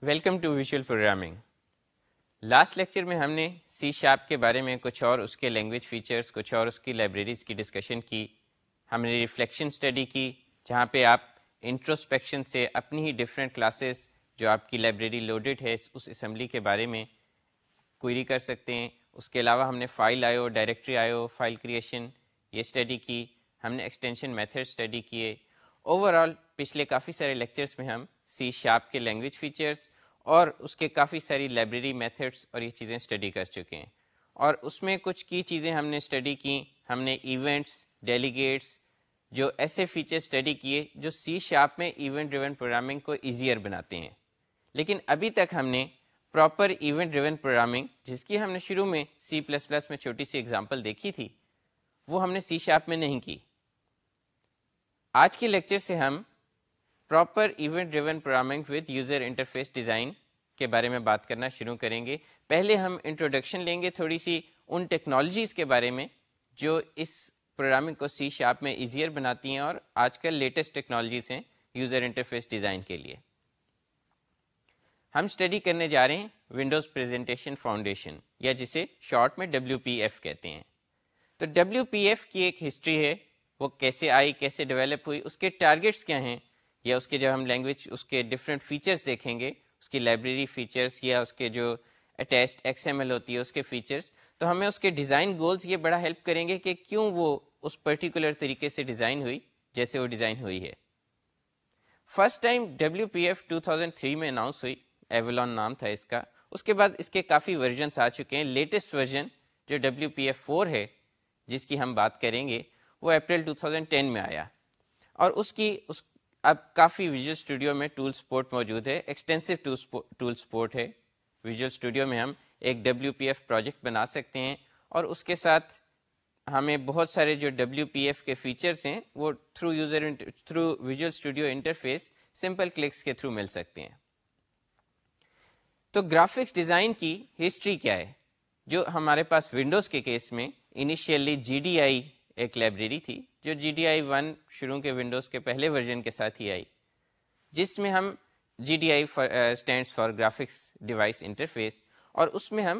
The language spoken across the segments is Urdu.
Welcome to visual programming. Last lecture میں ہم نے سی شارپ کے بارے میں کچھ اور اس کے لینگویج فیچرز، کچھ اور اس کی لائبریریز کی ڈسکشن کی. ہم نے ریفلیکشن اسٹڈی کی جہاں پہ آپ انٹروسپیکشن سے اپنی ہی ڈفرینٹ کلاسز جو آپ کی لائبریری لوڈڈ ہے اس اسمبلی کے بارے میں کوئری کر سکتے ہیں. اس کے علاوہ ہم نے فائل آئیو، ڈائریکٹری آئیو، فائل کریشن یہ اسٹڈی کی. ہم نے ایکسٹینشن میتھڈ اسٹڈی کیے. اوور آل پچھلے کافی سارے لیکچرز میں ہم سی شارپ کے لینگویج فیچرز اور اس کے کافی ساری لائبریری میتھڈس اور یہ چیزیں اسٹڈی کر چکے ہیں. اور اس میں کچھ کی چیزیں ہم نے اسٹڈی کی. ہم نے ایونٹس، ڈیلیگیٹس، جو ایسے فیچر اسٹڈی کیے جو سی شارپ میں ایونٹ ڈریون پروگرامنگ کو ایزیئر بناتے ہیں. لیکن ابھی تک ہم نے پراپر ایونٹ ڈریون پروگرامنگ، جس کی ہم نے شروع میں سی پلس پلس میں چھوٹی سی ایگزامپل دیکھی تھی، وہ ہم نے سی شارپ میں نہیں کی. آج کے لیکچر سے ہم proper event driven programming with user interface design کے بارے میں بات کرنا شروع کریں گے. پہلے ہم انٹروڈکشن لیں گے تھوڑی سی ان ٹیکنالوجیز کے بارے میں جو اس پروگرامنگ کو سی شارپ میں ایزیئر بناتی ہیں اور آج کل لیٹسٹ ٹیکنالوجیز ہیں یوزر انٹرفیس ڈیزائن کے لیے. ہم اسٹڈی کرنے جا رہے ہیں ونڈوز پریزنٹیشن فاؤنڈیشن، یا جسے شارٹ میں WPF کہتے ہیں. تو WPF کی ایک ہسٹری ہے، وہ کیسے آئی، کیسے ڈیولپ ہوئی، اس کے ٹارگیٹس کیا ہیں، یا اس کے جب ہم لینگویج اس کے ڈفرینٹ فیچرز دیکھیں گے، اس کی لائبریری فیچرز یا اس کے جو اٹیچڈ XML ہوتی ہے اس کے فیچرز، تو ہمیں اس کے ڈیزائن گولز یہ بڑا ہیلپ کریں گے کہ کیوں وہ اس پرٹیکولر طریقے سے ڈیزائن ہوئی جیسے وہ ڈیزائن ہوئی ہے. فرسٹ ٹائم WPF 2003 میں اناؤنس ہوئی، ایولون نام تھا اس کا. اس کے بعد اس کے کافی ورژنس آ چکے ہیں. لیٹسٹ ورژن جو WPF 4 ہے جس کی ہم بات کریں گے، وہ اپریل 2010 میں آیا. اور اس کی اب کافی ویژول اسٹوڈیو میں ٹول سپورٹ موجود ہے، ایکسٹینسو ٹول سپورٹ ہے. ویژول اسٹوڈیو میں ہم ایک WPF پروجیکٹ بنا سکتے ہیں اور اس کے ساتھ ہمیں بہت سارے جو WPF کے فیچرز ہیں وہ through visual studio interface simple clicks کے تھرو مل سکتے ہیں. تو گرافکس ڈیزائن کی ہسٹری کیا ہے؟ جو ہمارے پاس ونڈوز کے کیس میں انیشیلی GDI ایک لائبریری تھی جو GDI 1 شروع کے ونڈوز کے پہلے ورژن کے ساتھ ہی آئی، جس میں ہم GDI stands for graphics device interface, اور اس میں ہم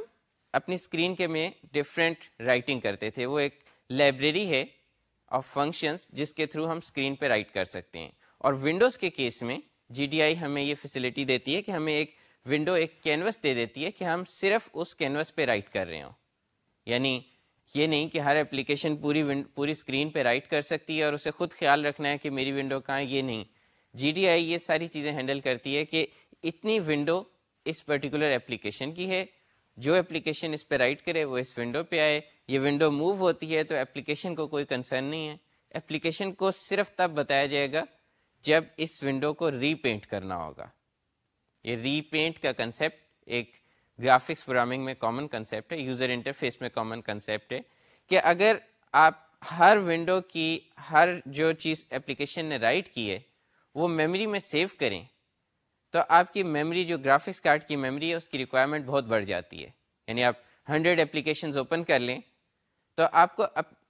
اپنی اسکرین کے میں ڈفرینٹ رائٹنگ کرتے تھے. وہ ایک لائبریری ہے آف فنکشنز جس کے تھرو ہم اسکرین پہ رائٹ کر سکتے ہیں. اور ونڈوز کے کیس میں GDI ہمیں یہ فیسلٹی دیتی ہے کہ ہمیں ایک ونڈو، ایک کینوس دے دیتی ہے کہ ہم صرف اس کینوس پہ رائٹ کر رہے ہوں. یعنی یہ نہیں کہ ہر اپلیکیشن پوری اسکرین پہ رائٹ کر سکتی ہے اور اسے خود خیال رکھنا ہے کہ میری ونڈو کہاں ہے. یہ نہیں، GDI یہ ساری چیزیں ہینڈل کرتی ہے کہ اتنی ونڈو اس پرٹیکولر اپلیکیشن کی ہے، جو اپلیکیشن اس پہ رائٹ کرے وہ اس ونڈو پہ آئے. یہ ونڈو موو ہوتی ہے تو اپلیکیشن کو کوئی کنسرن نہیں ہے. اپلیکیشن کو صرف تب بتایا جائے گا جب اس ونڈو کو ری پینٹ کرنا ہوگا. یہ ری پینٹ کا کنسیپٹ ایک گرافکس پروگرامنگ میں کامن کنسیپٹ ہے، یوزر انٹرفیس میں کامن کنسیپٹ ہے کہ اگر آپ ہر ونڈو کی ہر جو چیز اپلیکیشن نے رائٹ کی ہے وہ میموری میں سیو کریں تو آپ کی میموری، جو گرافکس کارڈ کی میموری ہے، اس کی ریکوائرمنٹ بہت بڑھ جاتی ہے. یعنی آپ 100 اپلیکیشنز اوپن کر لیں تو آپ کو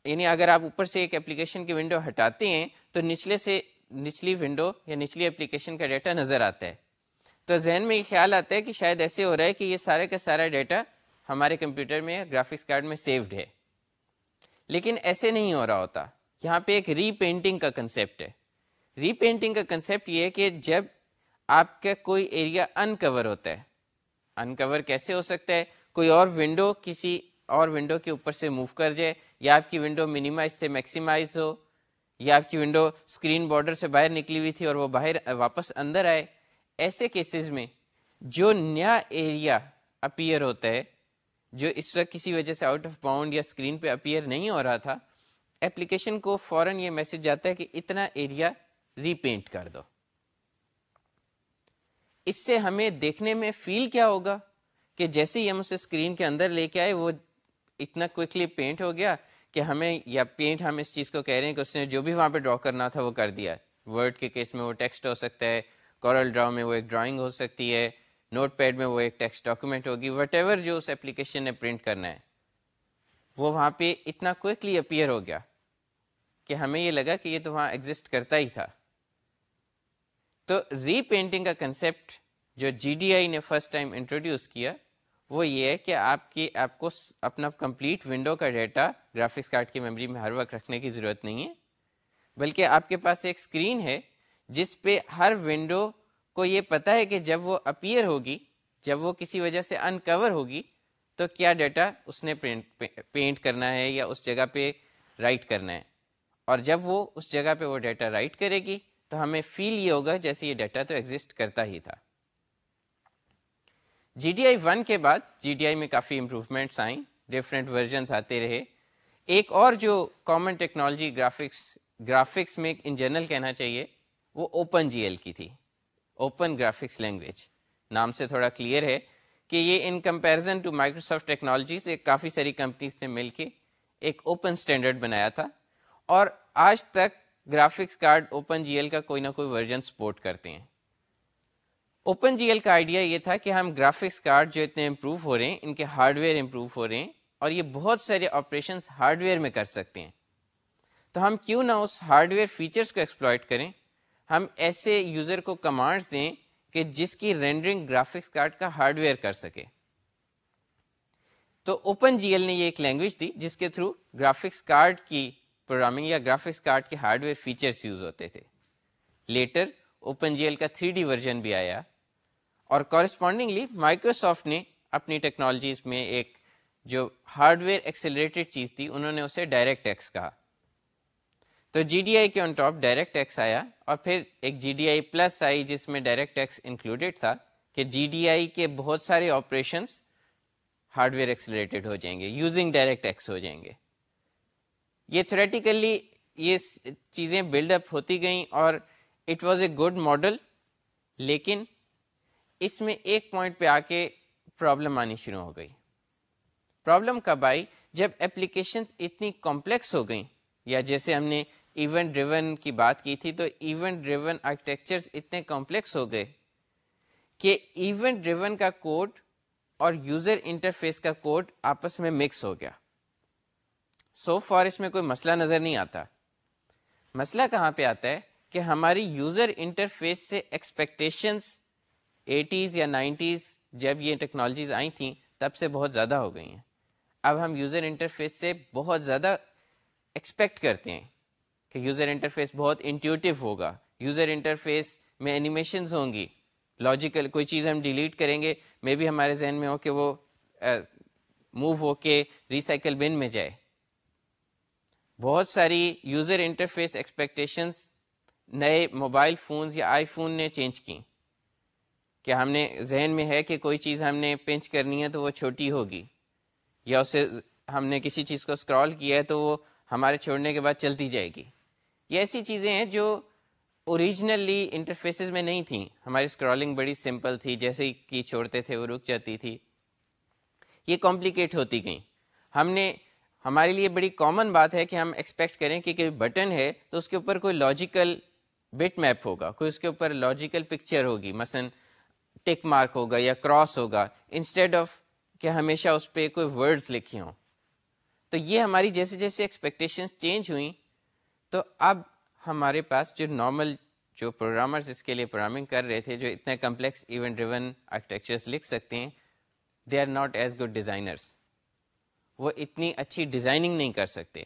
یعنی اگر آپ اوپر سے ایک اپلیکیشن کی ونڈو ہٹاتے ہیں تو نچلی ونڈو یا نچلی اپلیکیشن کا ڈیٹا نظر آتا ہے. تو ذہن میں یہ خیال آتا ہے کہ شاید ایسے ہو رہا ہے کہ یہ سارے کا سارا ڈیٹا ہمارے کمپیوٹر میں گرافکس کارڈ میں سیوڈ ہے. لیکن ایسے نہیں ہو رہا ہوتا. یہاں پہ ایک ری پینٹنگ کا کنسیپٹ ہے. ری پینٹنگ کا کنسیپٹ یہ ہے کہ جب آپ کا کوئی ایریا انکور ہوتا ہے، انکور کیسے ہو سکتا ہے؟ کوئی اور ونڈو کسی اور ونڈو کے اوپر سے موو کر جائے، یا آپ کی ونڈو منیمائز سے میکسیمائز ہو، یا آپ کی ونڈو اسکرین بارڈر سے باہر نکلی ہوئی تھی اور وہ باہر واپس اندر آئے. ایسے کیسز میں جو نیا ایریا اپیئر ہوتا ہے، جو اس وقت کسی وجہ سے آؤٹ آف باؤنڈ یا اسکرین پہ اپیئر نہیں ہو رہا تھا، اپلیکیشن کو فوراً یہ میسج جاتا ہے کہ اتنا ایریا ری پینٹ کر دو. اس سے ہمیں دیکھنے میں فیل کیا ہوگا کہ جیسے ہی ہم اسے اسکرین کے اندر لے کے آئے وہ اتنا کوئکلی پینٹ ہو گیا کہ ہمیں، یا پینٹ ہم اس چیز کو کہہ رہے ہیں کہ اس نے جو بھی وہاں پہ ڈرا کرنا تھا وہ کر دیا. ورڈ کے کیس میں وہ ٹیکسٹ ہو سکتا ہے، کورل ڈرا میں وہ ایک ڈرائنگ ہو سکتی ہے، نوٹ پیڈ میں وہ ایک ٹیکسٹ ڈاکومنٹ ہوگی. وٹ ایور جو اس اپلیکیشن نے پرنٹ کرنا ہے وہ وہاں پہ اتنا کوئکلی اپیئر ہو گیا کہ ہمیں یہ لگا کہ یہ تو وہاں ایگزسٹ کرتا ہی تھا. تو ری پینٹنگ کا کنسیپٹ جو جی ڈی آئی نے فرسٹ ٹائم انٹروڈیوس کیا وہ یہ ہے کہ آپ کو اپنا کمپلیٹ ونڈو کا ڈیٹا گرافکس کارڈ کی میموری میں ہر وقت رکھنے کی ضرورت نہیں ہے، بلکہ آپ کے پاس ایک اسکرین ہے جس پہ ہر ونڈو کو یہ پتہ ہے کہ جب وہ اپیئر ہوگی، جب وہ کسی وجہ سے انکور ہوگی تو کیا ڈیٹا اس نے پینٹ کرنا ہے یا اس جگہ پہ رائٹ کرنا ہے، اور جب وہ اس جگہ پہ وہ ڈیٹا رائٹ کرے گی تو ہمیں فیل یہ ہوگا جیسے یہ ڈیٹا تو ایگزسٹ کرتا ہی تھا۔ جی ڈی آئی 1 کے بعد جی ڈی آئی میں کافی امپروومنٹس آئیں، ڈفرینٹ ورژنس آتے رہے۔ ایک اور جو کامن ٹیکنالوجی گرافکس میں ان جنرل کہنا چاہیے وہ اوپن جی ایل کی تھی، اوپن گرافکس لینگویج۔ نام سے تھوڑا کلیئر ہے کہ یہ in comparison to Microsoft technologies ایک کافی ساری کمپنیز نے مل کے ایک اوپن اسٹینڈرڈ بنایا تھا، اور آج تک graphics card OpenGL کا کوئی نہ کوئی ورژن سپورٹ کرتے ہیں۔ اوپن جی ایل کا آئیڈیا یہ تھا کہ ہم گرافکس کارڈ جو اتنے امپروو ہو رہے ہیں، ان کے ہارڈ ویئر امپروو ہو رہے ہیں اور یہ بہت سارے آپریشنس ہارڈ ویئر میں کر سکتے ہیں، تو ہم کیوں نہ اس ہارڈ ویئر فیچرز کو ایکسپلائٹ کریں، ہم ایسے یوزر کو کمانڈز دیں کہ جس کی رینڈرنگ گرافکس کارڈ کا ہارڈ ویئر کر سکے۔ تو اوپن جی ایل نے یہ ایک لینگویج دی جس کے تھرو گرافکس کارڈ کی پروگرامنگ یا گرافکس کارڈ کے ہارڈ ویئر فیچرز یوز ہوتے تھے۔ لیٹر اوپن جی ایل کا 3D ورژن بھی آیا، اور کورسپونڈنگلی مائکروسافٹ نے اپنی ٹیکنالوجیز میں ایک جو ہارڈ ویئر ایکسیلریٹڈ چیز تھی انہوں نے اسے ڈائریکٹ ایکس کہا۔ تو جی ڈی آئی کے آن ٹاپ ڈائریکٹ ایکس آیا، اور پھر ایک G D I plus I جس میں ڈائریکٹ ایکس انکلوڈیڈ تھا کہ جی ڈی آئی کے بہت سارے آپریشنس ہارڈ ویئر ایکسیلریٹڈ ہو جائیں گے، یوزنگ ڈائریکٹ ایکس ہو جائیں گے۔ یہ تھیوریٹیکلی یہ چیزیں بلڈ اپ ہوتی گئیں اور it was a good model, لیکن اس میں ایک پوائنٹ پہ آ کے پرابلم آنی شروع ہو گئی۔ پرابلم کب آئی؟ جب اپلیکیشنز اتنی کمپلیکس ہو گئیں، یا جیسے ہم نے ایونٹ ڈریون کی بات کی تھی، تو ایونٹ ڈریون آرکیٹیکچرز اتنے کمپلیکس ہو گئے کہ ایونٹ ڈریون کا کوڈ اور یوزر انٹرفیس کا کوڈ آپس میں مکس ہو گیا۔ سو فار اس میں کوئی مسئلہ نظر نہیں آتا۔ مسئلہ کہاں پہ آتا ہے کہ ہماری یوزر انٹرفیس سے ایکسپیکٹیشنز 80s یا 90s جب یہ ٹیکنالوجیز آئی تھیں تب سے بہت زیادہ ہو گئی ہیں۔ اب ہم یوزر انٹرفیس سے بہت زیادہ ایکسپیکٹ کرتے ہیں کہ یوزر انٹرفیس بہت انٹیوٹیو ہوگا، یوزر انٹرفیس میں اینیمیشنز ہوں گی، لاجیکل کوئی چیز ہم ڈیلیٹ کریں گے میں بھی ہمارے ذہن میں ہو کہ وہ موو ہو کے ریسائیکل بن میں جائے۔ بہت ساری یوزر انٹرفیس ایکسپیکٹیشنز نئے موبائل فونز یا آئی فون نے چینج کی، کہ ہم نے ذہن میں ہے کہ کوئی چیز ہم نے پنچ کرنی ہے تو وہ چھوٹی ہوگی، یا اسے ہم نے کسی چیز کو اسکرال کیا ہے تو وہ ہمارے چھوڑنے کے بعد چلتی جائے گی۔ یہ ایسی چیزیں ہیں جو اوریجنلی انٹرفیسز میں نہیں تھیں، ہماری اسکرولنگ بڑی سمپل تھی، جیسے ہی کی چھوڑتے تھے وہ رک جاتی تھی، یہ کمپلیکیٹ ہوتی گئیں۔ ہمارے لیے بڑی کامن بات ہے کہ ہم ایکسپیکٹ کریں کہ کوئی بٹن ہے تو اس کے اوپر کوئی لاجیکل بٹ میپ ہوگا، کوئی اس کے اوپر لاجیکل پکچر ہوگی، مثلا ٹک مارک ہوگا یا کراس ہوگا، انسٹیڈ آف کہ ہمیشہ اس پہ کوئی ورڈز لکھے ہوں۔ تو یہ ہماری جیسے جیسے ایکسپیکٹیشنز چینج ہوئیں تو اب ہمارے پاس جو نارمل جو پروگرامرز اس کے لیے پروگرامنگ کر رہے تھے، جو اتنے کمپلیکس ایونٹ ڈریون آرکیٹیکچرز لکھ سکتے ہیں، they are not as good designers, وہ اتنی اچھی ڈیزائننگ نہیں کر سکتے۔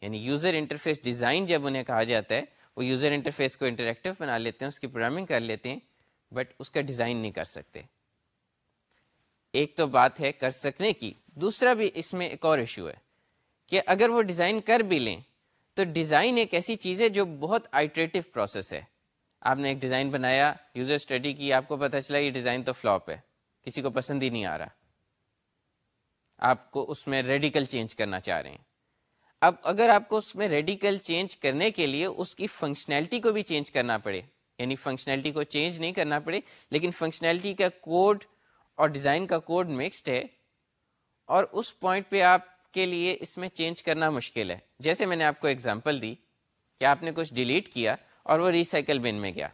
یعنی یوزر انٹرفیس ڈیزائن جب انہیں کہا جاتا ہے، وہ یوزر انٹرفیس کو انٹریکٹیو بنا لیتے ہیں، اس کی پروگرامنگ کر لیتے ہیں، بٹ اس کا ڈیزائن نہیں کر سکتے۔ ایک تو بات ہے کر سکنے کی، دوسرا بھی اس میں ایک اور ایشو ہے کہ اگر وہ ڈیزائن کر بھی لیں تو ڈیزائن ایک ایسی چیز ہے جو بہت آئٹریٹو پروسیس ہے۔ آپ نے ایک ڈیزائن بنایا، یوزر اسٹڈی کی، آپ کو پتہ چلا یہ ڈیزائن تو فلاپ ہے، کسی کو پسند ہی نہیں آ رہا، آپ کو اس میں ریڈیکل چینج کرنا چاہ رہے ہیں۔ اب اگر آپ کو اس میں ریڈیکل چینج کرنے کے لیے اس کی فنکشنلٹی کو بھی چینج کرنا پڑے، یعنی فنکشنلٹی کو چینج نہیں کرنا پڑے لیکن فنکشنلٹی کا کوڈ اور ڈیزائن کا کوڈ مکسڈ ہے، اور اس پوائنٹ پہ آپ کے لیے اس میں چینج کرنا مشکل ہے۔ جیسے میں نے آپ کو ایگزامپل دی کہ آپ نے کچھ ڈیلیٹ کیا اور وہ ریسائیکل بن میں گیا۔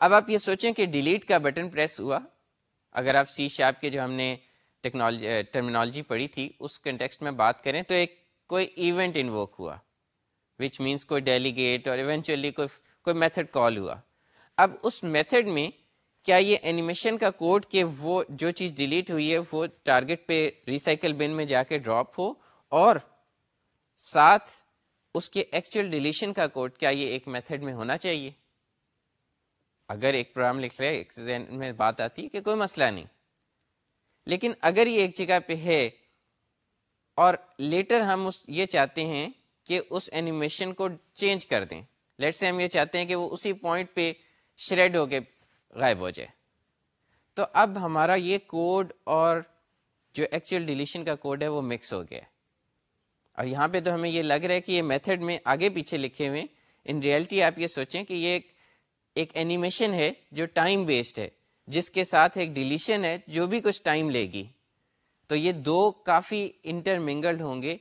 اب آپ یہ سوچیں کہ ڈیلیٹ کا بٹن پریس ہوا، اگر آپ سی شارپ کے جو ہم نے ٹرمینالوجی پڑھی تھی اس کنٹیکسٹ میں بات کریں تو ایک کوئی ایونٹ انووک ہوا، وچ مینس کوئی ڈیلیگیٹ، اور ایونچولی کوئی میتھڈ کال ہوا۔ اب اس میتھڈ میں کیا یہ اینیمیشن کا کوڈ کہ وہ جو چیز ڈیلیٹ ہوئی ہے وہ ٹارگٹ پہ ریسائیکل بن میں جا کے ڈراپ ہو، اور ساتھ اس کے ایکچوئل ڈیلیشن کا کوڈ کیا یہ ایک میتھڈ میں ہونا چاہیے؟ اگر ایک پروگرام لکھ رہے ایک ذہن میں بات آتی ہے کہ کوئی مسئلہ نہیں، لیکن اگر یہ ایک جگہ پہ ہے اور لیٹر ہم یہ چاہتے ہیں کہ اس اینیمیشن کو چینج کر دیں، لیٹ سے ہم یہ چاہتے ہیں کہ وہ اسی پوائنٹ پہ شریڈ ہو کے غائب ہو جائے، تو اب ہمارا یہ کوڈ اور جو ایکچوئل ڈیلیشن کا کوڈ ہے وہ مکس ہو گیا ہے، اور یہاں پہ تو ہمیں یہ لگ رہا ہے کہ یہ میتھڈ میں آگے پیچھے لکھے ہوئے، ان ریئلٹی آپ یہ سوچیں کہ یہ ایک اینیمیشن ہے جو ٹائم بیسڈ ہے، جس کے ساتھ ایک ڈیلیشن ہے جو بھی کچھ ٹائم لے گی، تو یہ دو کافی انٹرمنگلڈ ہوں گے،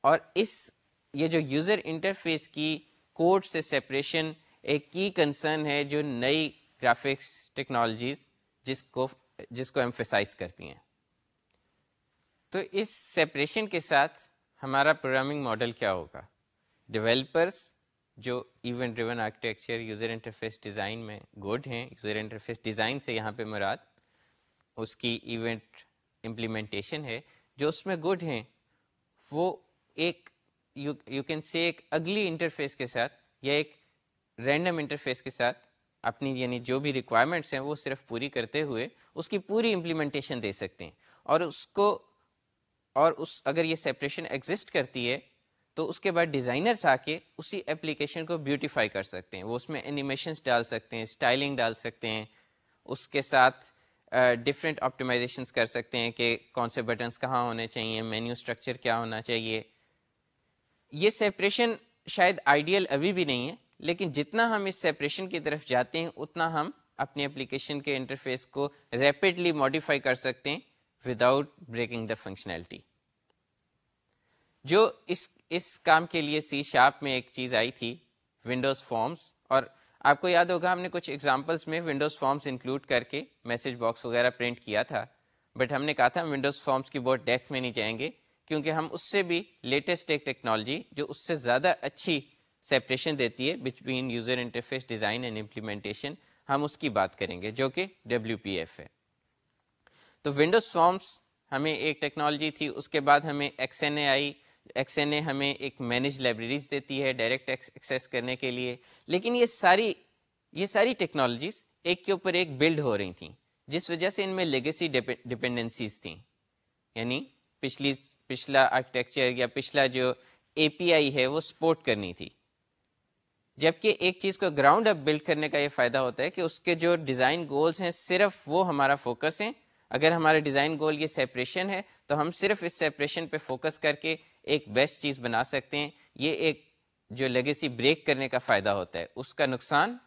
اور یہ جو یوزر انٹرفیس کی کوڈ سے سیپریشن ایک کی کنسرن ہے جو نئی گرافکس ٹیکنالوجیز جس کو ایمفیسائز کرتی ہیں۔ تو اس سیپریشن کے ساتھ ہمارا پروگرامنگ ماڈل کیا ہوگا؟ ڈیولپرز جو event driven architecture user interface design میں گڈ ہیں، یوزر انٹرفیس ڈیزائن سے یہاں پہ مراد اس کی ایونٹ امپلیمنٹیشن ہے، جو اس میں گڈ ہیں وہ ایک یو کین سے ایک اگلی انٹرفیس کے ساتھ یا ایک رینڈم انٹرفیس کے ساتھ اپنی یعنی جو بھی ریکوائرمنٹس ہیں وہ صرف پوری کرتے ہوئے اس کی پوری امپلیمنٹیشن دے سکتے ہیں، اور اگر یہ سیپریشن ایگزسٹ کرتی ہے تو اس کے بعد ڈیزائنرز آ کے اسی اپلیکیشن کو بیوٹیفائی کر سکتے ہیں، وہ اس میں اینیمیشنز ڈال سکتے ہیں، اسٹائلنگ ڈال سکتے ہیں، اس کے ساتھ ڈفرینٹ آپٹیمائزیشنز کر سکتے ہیں کہ کون سے بٹنز کہاں ہونے چاہیے، مینیو اسٹرکچر کیا ہونا چاہیے۔ یہ سیپریشن شاید آئیڈیل ابھی بھی نہیں ہے، لیکن جتنا ہم اس سیپریشن کی طرف جاتے ہیں اتنا ہم اپنی اپلیکیشن کے انٹرفیس کو ریپڈلی ماڈیفائی کر سکتے ہیں وداؤٹ بریکنگ دا فنکشنالٹی۔ جو اس کام کے لیے سی شارپ میں ایک چیز آئی تھی ونڈوز فارمز، اور آپ کو یاد ہوگا ہم نے کچھ ایگزامپلس میں ونڈوز فارمز انکلوڈ کر کے میسج باکس وغیرہ پرنٹ کیا تھا، بٹ ہم نے کہا تھا ونڈوز فارمز کی بہت ڈیپتھ میں نہیں جائیں گے، کیونکہ ہم اس سے بھی لیٹسٹ ایک ٹیکنالوجی جو اس سے زیادہ اچھی سیپریشن دیتی ہے between user interface design and implementation, ہم اس کی بات کریں گے جو کہ WPF ہے۔ تو ونڈوز فارمز ہمیں ایک ٹیکنالوجی تھی، اس کے بعد ہمیں XNA آئی، XNA ہمیں ایک مینیج لائبریریز دیتی ہے ڈائریکٹ ایکسیس کرنے کے لیے، لیکن یہ ساری ٹیکنالوجیز ایک کے اوپر ایک بلڈ ہو رہی تھیں، جس وجہ سے ان میں لیگیسی ڈپینڈنسیز تھیں، یعنی پچھلا آرکیٹیکچر یا پچھلا جو API ہے وہ سپورٹ کرنی تھی، جبکہ ایک چیز کو گراؤنڈ اپ بلڈ کرنے کا یہ فائدہ ہوتا ہے کہ اس کے جو ڈیزائن گولز ہیں صرف وہ ہمارا فوکس ہیں۔ اگر ہمارا ڈیزائن گول یہ سیپریشن ہے تو ہم صرف اس سیپریشن پہ فوکس کر کے ایک بیسٹ چیز بنا سکتے ہیں۔ یہ ایک جو لیگیسی بریک کرنے کا فائدہ ہوتا ہے، اس کا نقصان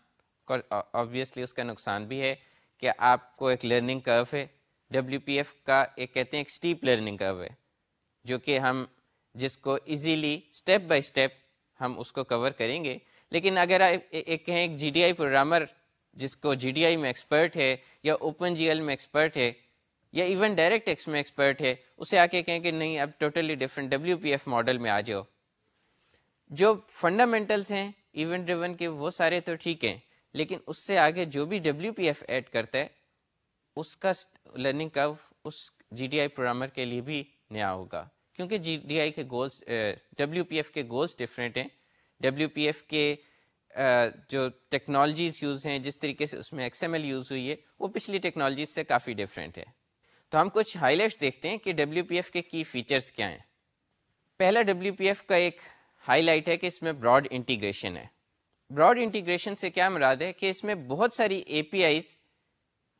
obviously اس کا نقصان بھی ہے کہ آپ کو ایک لرننگ کرو ہے، WPF کا ایک کہتے ہیں ایک اسٹیپ لرننگ کرو ہے، جو کہ ہم جس کو ایزیلی اسٹیپ بائی اسٹیپ ہم اس کو کور کریں گے، لیکن اگر ایک کہیں ایک GDI پروگرامر جس کو GDI میں ایکسپرٹ ہے یا OpenGL میں ایکسپرٹ ہے یا ایون ڈائریکٹ ایکس میں ایکسپرٹ ہے، اسے آ کے کہیں کہ نہیں اب ٹوٹلی ڈفرینٹ WPF ماڈل میں آ جاؤ، جو فنڈامنٹلس ہیں ایونٹ ڈریون کے وہ سارے تو ٹھیک ہیں، لیکن اس سے آگے جو بھی WPF ایڈ کرتا ہے اس کا لرننگ کرو اس GDI پروگرامر کے لیے بھی نیا ہوگا، کیونکہ GDI کے گولز WPF کے گولز ڈفرینٹ ہیں۔ WPF کے جو ٹیکنالوجیز یوز ہیں، جس طریقے سے اس میں XML یوز ہوئی ہے، وہ پچھلی ٹیکنالوجیز سے کافی ڈفرینٹ ہے۔ تو ہم کچھ ہائی لائٹس دیکھتے ہیں کہ WPF کے کی فیچرز کیا ہیں۔ پہلا WPF کا ایک ہائی لائٹ ہے کہ اس میں براڈ انٹیگریشن ہے۔ براڈ انٹیگریشن سے کیا مراد ہے کہ اس میں بہت ساری APIs،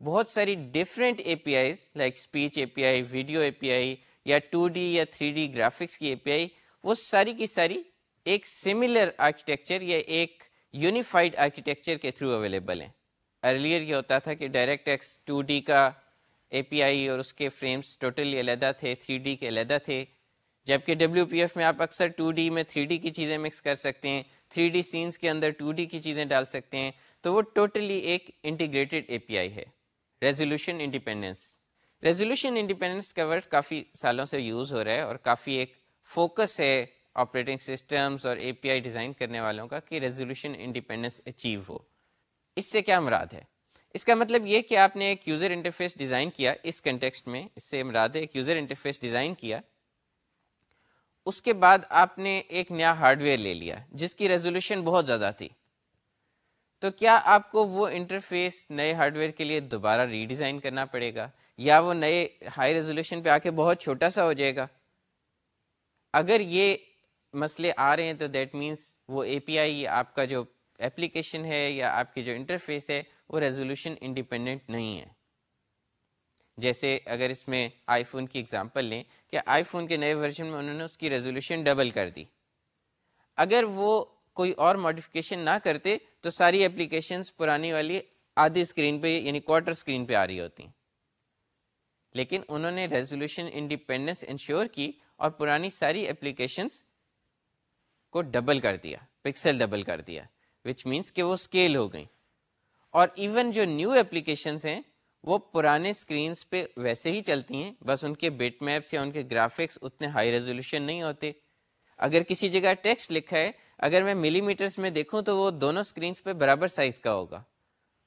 بہت ساری different APIs like speech API، video API یا 2D یا 3D گرافکس کی API، وہ ساری کی ساری ایک سملر آرکیٹیکچر یا ایک یونیفائڈ آرکیٹیکچر کے تھرو اویلیبل ہیں۔ ارلیئر یہ ہوتا تھا کہ ڈائریکٹ ایکس 2D کا API اور اس کے فریمز ٹوٹلی علیحدہ تھے، 3D کے علیحدہ تھے، جبکہ WPF میں آپ اکثر 2D میں 3D کی چیزیں مکس کر سکتے ہیں، 3D سینز کے اندر 2D کی چیزیں ڈال سکتے ہیں، تو وہ ٹوٹلی ایک انٹیگریٹڈ API ہے۔ ریزولوشن انڈیپینڈنس کا ورڈ کافی سالوں سے یوز ہو رہا ہے اور کافی ایک فوکس ہے آپریٹنگ سسٹمز اور API ڈیزائن کرنے والوں کا کہ ریزولوشن انڈیپینڈنس اچیو ہو۔ اس سے کیا مراد ہے؟ اس کا مطلب یہ کہ آپ نے ایک یوزر انٹرفیس ڈیزائن کیا، اس کنٹیکسٹ میں اس سے مراد ہے ایک یوزر انٹرفیس ڈیزائن کیا، اس کے بعد آپ نے ایک نیا ہارڈ ویئر لے لیا جس کی ریزولوشن بہت زیادہ تھی، تو کیا آپ کو وہ انٹرفیس نئے ہارڈ ویئر کے لیے دوبارہ ری ڈیزائن کرنا پڑے گا، یا وہ نئے ہائی ریزولوشن پہ آ کے بہت چھوٹا سا ہو جائے گا؟ اگر یہ مسئلے آ رہے ہیں تو دیٹ مینس وہ اے پی آئی، آپ کا جو اپلیکیشن ہے یا آپ کی جو انٹرفیس ہے وہ ریزولوشن انڈیپینڈنٹ نہیں ہے. جیسے اگر اس میں آئی فون کی اگزامپل لیں کہ آئی فون کے نئے ورژن میں انہوں نے اس کی ریزولوشن ڈبل کر دی، اگر وہ کوئی اور ماڈیفکیشن نہ کرتے تو ساری اپلیکیشنز پرانی والی آدھی اسکرین پہ یعنی کوارٹر اسکرین پہ آ رہی ہوتی، لیکن انہوں نے ریزولوشن انڈیپینڈنس انشور کی اور پرانی ساری اپلیکیشنز کو ڈبل کر دیا، پکسل ڈبل کر دیا، وچ مینس کہ وہ اسکیل ہو گئیں. اور ایون جو نیو اپلیکیشنز ہیں وہ پرانے سکرینز پہ ویسے ہی چلتی ہیں، بس ان کے بٹ میپس یا ان کے گرافکس اتنے ہائی ریزولوشن نہیں ہوتے. اگر کسی جگہ ٹیکسٹ لکھا ہے، اگر میں ملی میٹرز میں دیکھوں تو وہ دونوں سکرینز پہ برابر سائز کا ہوگا،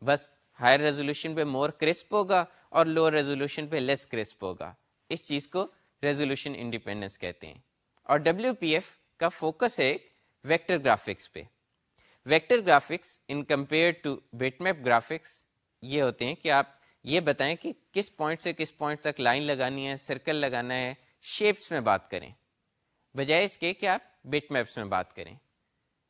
بس ہائر ریزولوشن پہ مور کرسپ ہوگا اور لوور ریزولوشن پہ لیس کرسپ ہوگا. اس چیز کو ریزولوشن انڈیپینڈنس کہتے ہیں. اور ڈبلیو پی ایف کا فوکس ہے ویکٹر گرافکس پہ. Vector graphics in compare to bitmap graphics یہ ہوتے ہیں کہ آپ یہ بتائیں کہ کس پوائنٹ سے کس پوائنٹ تک لائن لگانی ہے، سرکل لگانا ہے، شیپس میں بات کریں بجائے اس کے کہ آپ بٹ میپس میں بات کریں.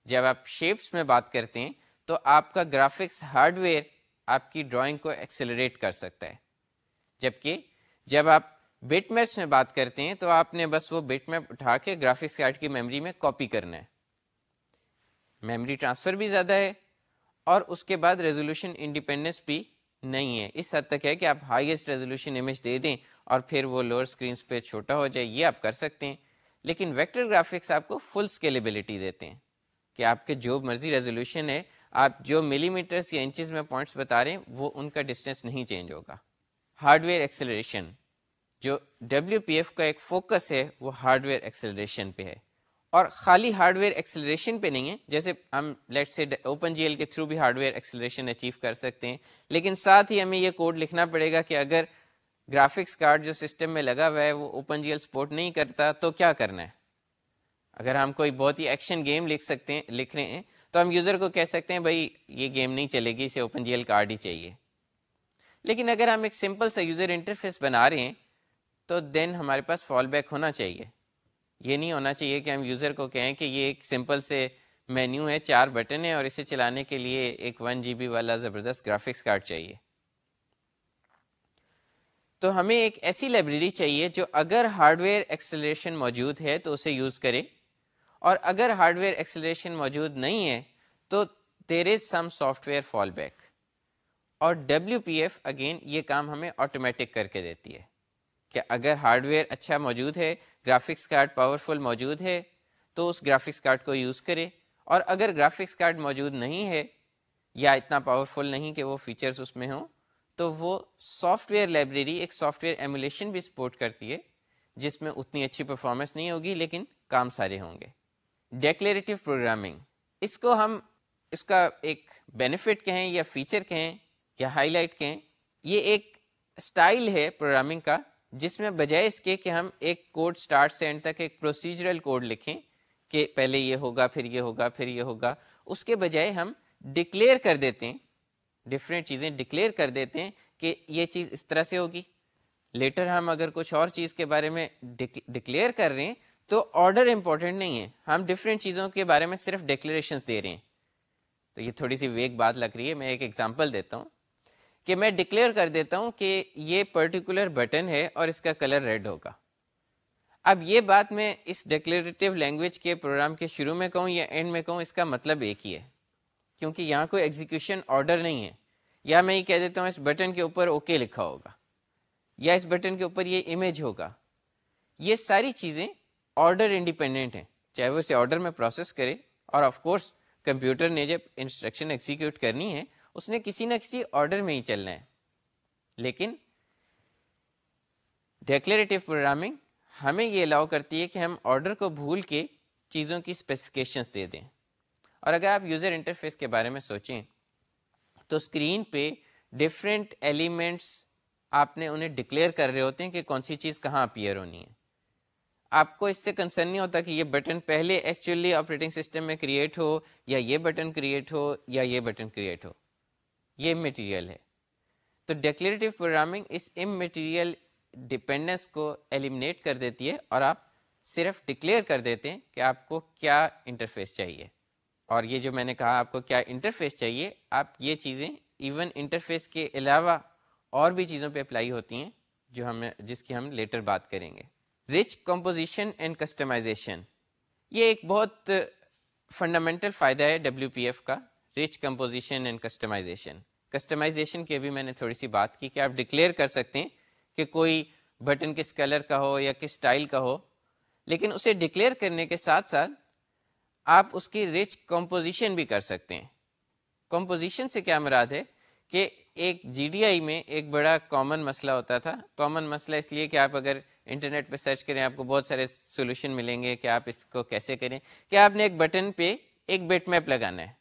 جب آپ شیپس میں بات کرتے ہیں تو آپ کا گرافکس ہارڈ ویئر آپ کی ڈرائنگ کو ایکسلریٹ کر سکتا ہے، جبکہ جب آپ بٹ میپس میں بات کرتے ہیں تو آپ نے بس وہ بٹ میپ اٹھا کے گرافکس کارڈ کی میموری میں کاپی کرنا ہے. میموری ٹرانسفر بھی زیادہ ہے اور اس کے بعد ریزولوشن انڈیپینڈنس بھی نہیں ہے. اس حد تک ہے کہ آپ ہائیسٹ ریزولوشن امیج دے دیں اور پھر وہ لوور اسکرینس پہ چھوٹا ہو جائے، یہ آپ کر سکتے ہیں. لیکن ویکٹر گرافکس آپ کو فل اسکیلیبلٹی دیتے ہیں کہ آپ کے جو مرضی ریزولوشن ہے، آپ جو ملی میٹرس یا انچز میں پوائنٹس بتا رہے ہیں وہ ان کا ڈسٹینس نہیں چینج ہوگا. ہارڈ ویئر ایکسلریشن، جو ڈبلیو پی ایف کا ایک فوکس ہے وہ ہارڈ ویئر ایکسلریشن پہ ہے. اور خالی ہارڈ ویئر ایکسلریشن پہ نہیں ہے، جیسے ہم لیٹ سے اوپن جی ایل کے تھرو بھی ہارڈ ویئر ایکسلریشن اچیو کر سکتے ہیں، لیکن ساتھ ہی ہمیں یہ کوڈ لکھنا پڑے گا کہ اگر گرافکس کارڈ جو سسٹم میں لگا ہوا ہے وہ اوپن جی ایل سپورٹ نہیں کرتا تو کیا کرنا ہے. اگر ہم کوئی بہت ہی ایکشن گیم لکھ رہے ہیں تو ہم یوزر کو کہہ سکتے ہیں بھائی یہ گیم نہیں چلے گی، اسے اوپن جی ایل کارڈ ہی چاہیے. لیکن اگر ہم ایک سمپل سا یوزر انٹرفیس بنا رہے ہیں تو دین ہمارے پاس فال بیک ہونا چاہیے. یہ نہیں ہونا چاہیے کہ ہم یوزر کو کہیں کہ یہ ایک سمپل سے مینیو ہے، 4 بٹن ہے اور اسے چلانے کے لیے ایک 1 GB والا زبردست گرافکس کارڈ چاہیے. تو ہمیں ایک ایسی لائبریری چاہیے جو اگر ہارڈ ویئر ایکسلریشن موجود ہے تو اسے یوز کرے، اور اگر ہارڈ ویئر ایکسلریشن موجود نہیں ہے تو دیر از سم سافٹ ویئر فال بیک. اور ڈبلیو پی ایف اگین یہ کام ہمیں آٹومیٹک کر کے دیتی ہے کہ اگر ہارڈ ویئر اچھا موجود ہے، گرافکس کارڈ پاورفل موجود ہے تو اس گرافکس کارڈ کو یوز کرے، اور اگر گرافکس کارڈ موجود نہیں ہے یا اتنا پاورفل نہیں کہ وہ فیچرز اس میں ہوں تو وہ سافٹ ویئر لائبریری ایک سافٹ ویئر ایمولیشن بھی سپورٹ کرتی ہے جس میں اتنی اچھی پرفارمنس نہیں ہوگی لیکن کام سارے ہوں گے. ڈیکلیریٹو پروگرامنگ، اس کو ہم اس کا ایک بینیفٹ کہیں یا فیچر کہیں یا ہائی لائٹ کہیں، یہ ایک اسٹائل ہے پروگرامنگ کا جس میں بجائے اس کے کہ ہم ایک کوڈ سٹارٹ سے اینڈ تک ایک پروسیجرل کوڈ لکھیں کہ پہلے یہ ہوگا پھر یہ ہوگا پھر یہ ہوگا، اس کے بجائے ہم ڈکلیئر کر دیتے ہیں، ڈفرینٹ چیزیں ڈکلیئر کر دیتے ہیں کہ یہ چیز اس طرح سے ہوگی. لیٹر ہم اگر کچھ اور چیز کے بارے میں ڈکلیئر کر رہے ہیں تو آرڈر امپورٹنٹ نہیں ہے، ہم ڈفرینٹ چیزوں کے بارے میں صرف ڈکلیریشنز دے رہے ہیں. تو یہ تھوڑی سی ویگ بات لگ رہی ہے، میں ایک ایگزامپل دیتا ہوں کہ میں ڈکلیئر کر دیتا ہوں کہ یہ پرٹیکولر بٹن ہے اور اس کا کلر ریڈ ہوگا. اب یہ بات میں اس ڈکلیریٹو لینگویج کے پروگرام کے شروع میں کہوں یا اینڈ میں کہوں، اس کا مطلب ایک ہی ہے، کیونکہ یہاں کوئی ایگزیکیوشن آرڈر نہیں ہے. یا میں یہ کہہ دیتا ہوں اس بٹن کے اوپر اوکے لکھا ہوگا یا اس بٹن کے اوپر یہ امیج ہوگا، یہ ساری چیزیں آرڈر انڈیپینڈنٹ ہیں، چاہے وہ اسے آرڈر میں پروسیس کرے. اور آف کورس کمپیوٹر نے جب انسٹرکشن ایگزیکیوٹ کرنی ہے اس نے کسی نہ کسی آرڈر میں ہی چلنا ہے. لیکن ڈیکلیریٹو پروگرامنگ ہمیں یہ الاؤ کرتی ہے کہ ہم آرڈر کو بھول کے چیزوں کی اسپیسیفکیشنز دے دیں. اور اگر آپ یوزر انٹرفیس کے بارے میں سوچیں تو اسکرین پہ ڈفرینٹ ایلیمنٹس آپ نے انہیں ڈکلیئر کر رہے ہوتے ہیں کہ کون سی چیز کہاں اپیئر ہونی ہے. آپ کو اس سے کنسرن نہیں ہوتا کہ یہ بٹن پہلے ایکچولی آپریٹنگ سسٹم میں کریٹ ہو یا یہ بٹن کریٹ ہو یا یہ بٹن کریٹ ہو, یہ مٹیریل ہے. تو ڈیکلیریٹو پروگرامنگ اس امٹیریل ڈپینڈنس کو ایلیمنیٹ کر دیتی ہے اور آپ صرف ڈکلیئر کر دیتے ہیں کہ آپ کو کیا انٹرفیس چاہیے. اور یہ جو میں نے کہا آپ کو کیا انٹرفیس چاہیے, آپ یہ چیزیں ایون انٹرفیس کے علاوہ اور بھی چیزوں پہ اپلائی ہوتی ہیں جو جس کی ہم لیٹر بات کریں گے. رچ کمپوزیشن اینڈ کسٹمائزیشن, یہ ایک بہت فنڈامنٹل فائدہ ہے WPF کا, rich composition and customization. Customization کی بھی میں نے تھوڑی سی بات کی کہ آپ ڈکلیئر کر سکتے ہیں کہ کوئی بٹن کس کلر کا ہو یا کس سٹائل کا ہو, لیکن اسے ڈکلیئر کرنے کے ساتھ ساتھ آپ اس کی رچ کمپوزیشن بھی کر سکتے ہیں. کمپوزیشن سے کیا مراد ہے کہ ایک GDI میں ایک بڑا کامن مسئلہ ہوتا تھا. کامن مسئلہ اس لیے کہ آپ اگر انٹرنیٹ پہ سرچ کریں آپ کو بہت سارے سولوشن ملیں گے کہ آپ اس کو کیسے کریں, کہ آپ نے ایک بٹن پہ ایک بٹ میپ لگانا ہے.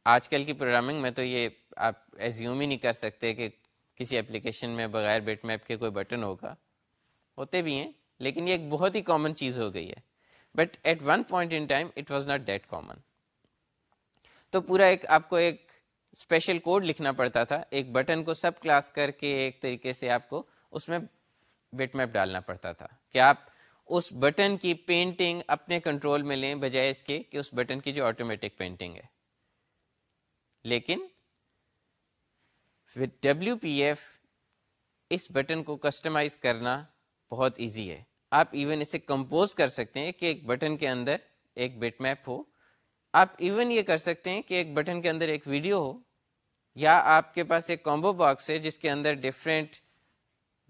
آج کل کی پروگرامنگ میں تو یہ آپ ایزیوم ہی نہیں کر سکتے کہ کسی اپلیکیشن میں بغیر بٹ میپ کے کوئی بٹن ہوگا, ہوتے بھی ہیں لیکن یہ ایک بہت ہی کامن چیز ہو گئی ہے. But at one point in time it was not that common. تو پورا آپ کو ایک اسپیشل کوڈ لکھنا پڑتا تھا, ایک بٹن کو سب کلاس کر کے ایک طریقے سے آپ کو اس میں بٹ میپ ڈالنا پڑتا تھا کہ آپ اس بٹن کی پینٹنگ اپنے کنٹرول میں لیں بجائے اس کے کہ اس بٹن کی جو آٹومیٹک پینٹنگ ہے. لیکن with WPF اس بٹن کو کسٹمائز کرنا بہت ایزی ہے. آپ ایون اسے کمپوز کر سکتے ہیں کہ ایک بٹن کے اندر ایک بٹ میپ ہو. آپ ایون یہ کر سکتے ہیں کہ ایک بٹن کے اندر ایک ویڈیو ہو, یا آپ کے پاس ایک کامبو باکس ہے جس کے اندر ڈفرینٹ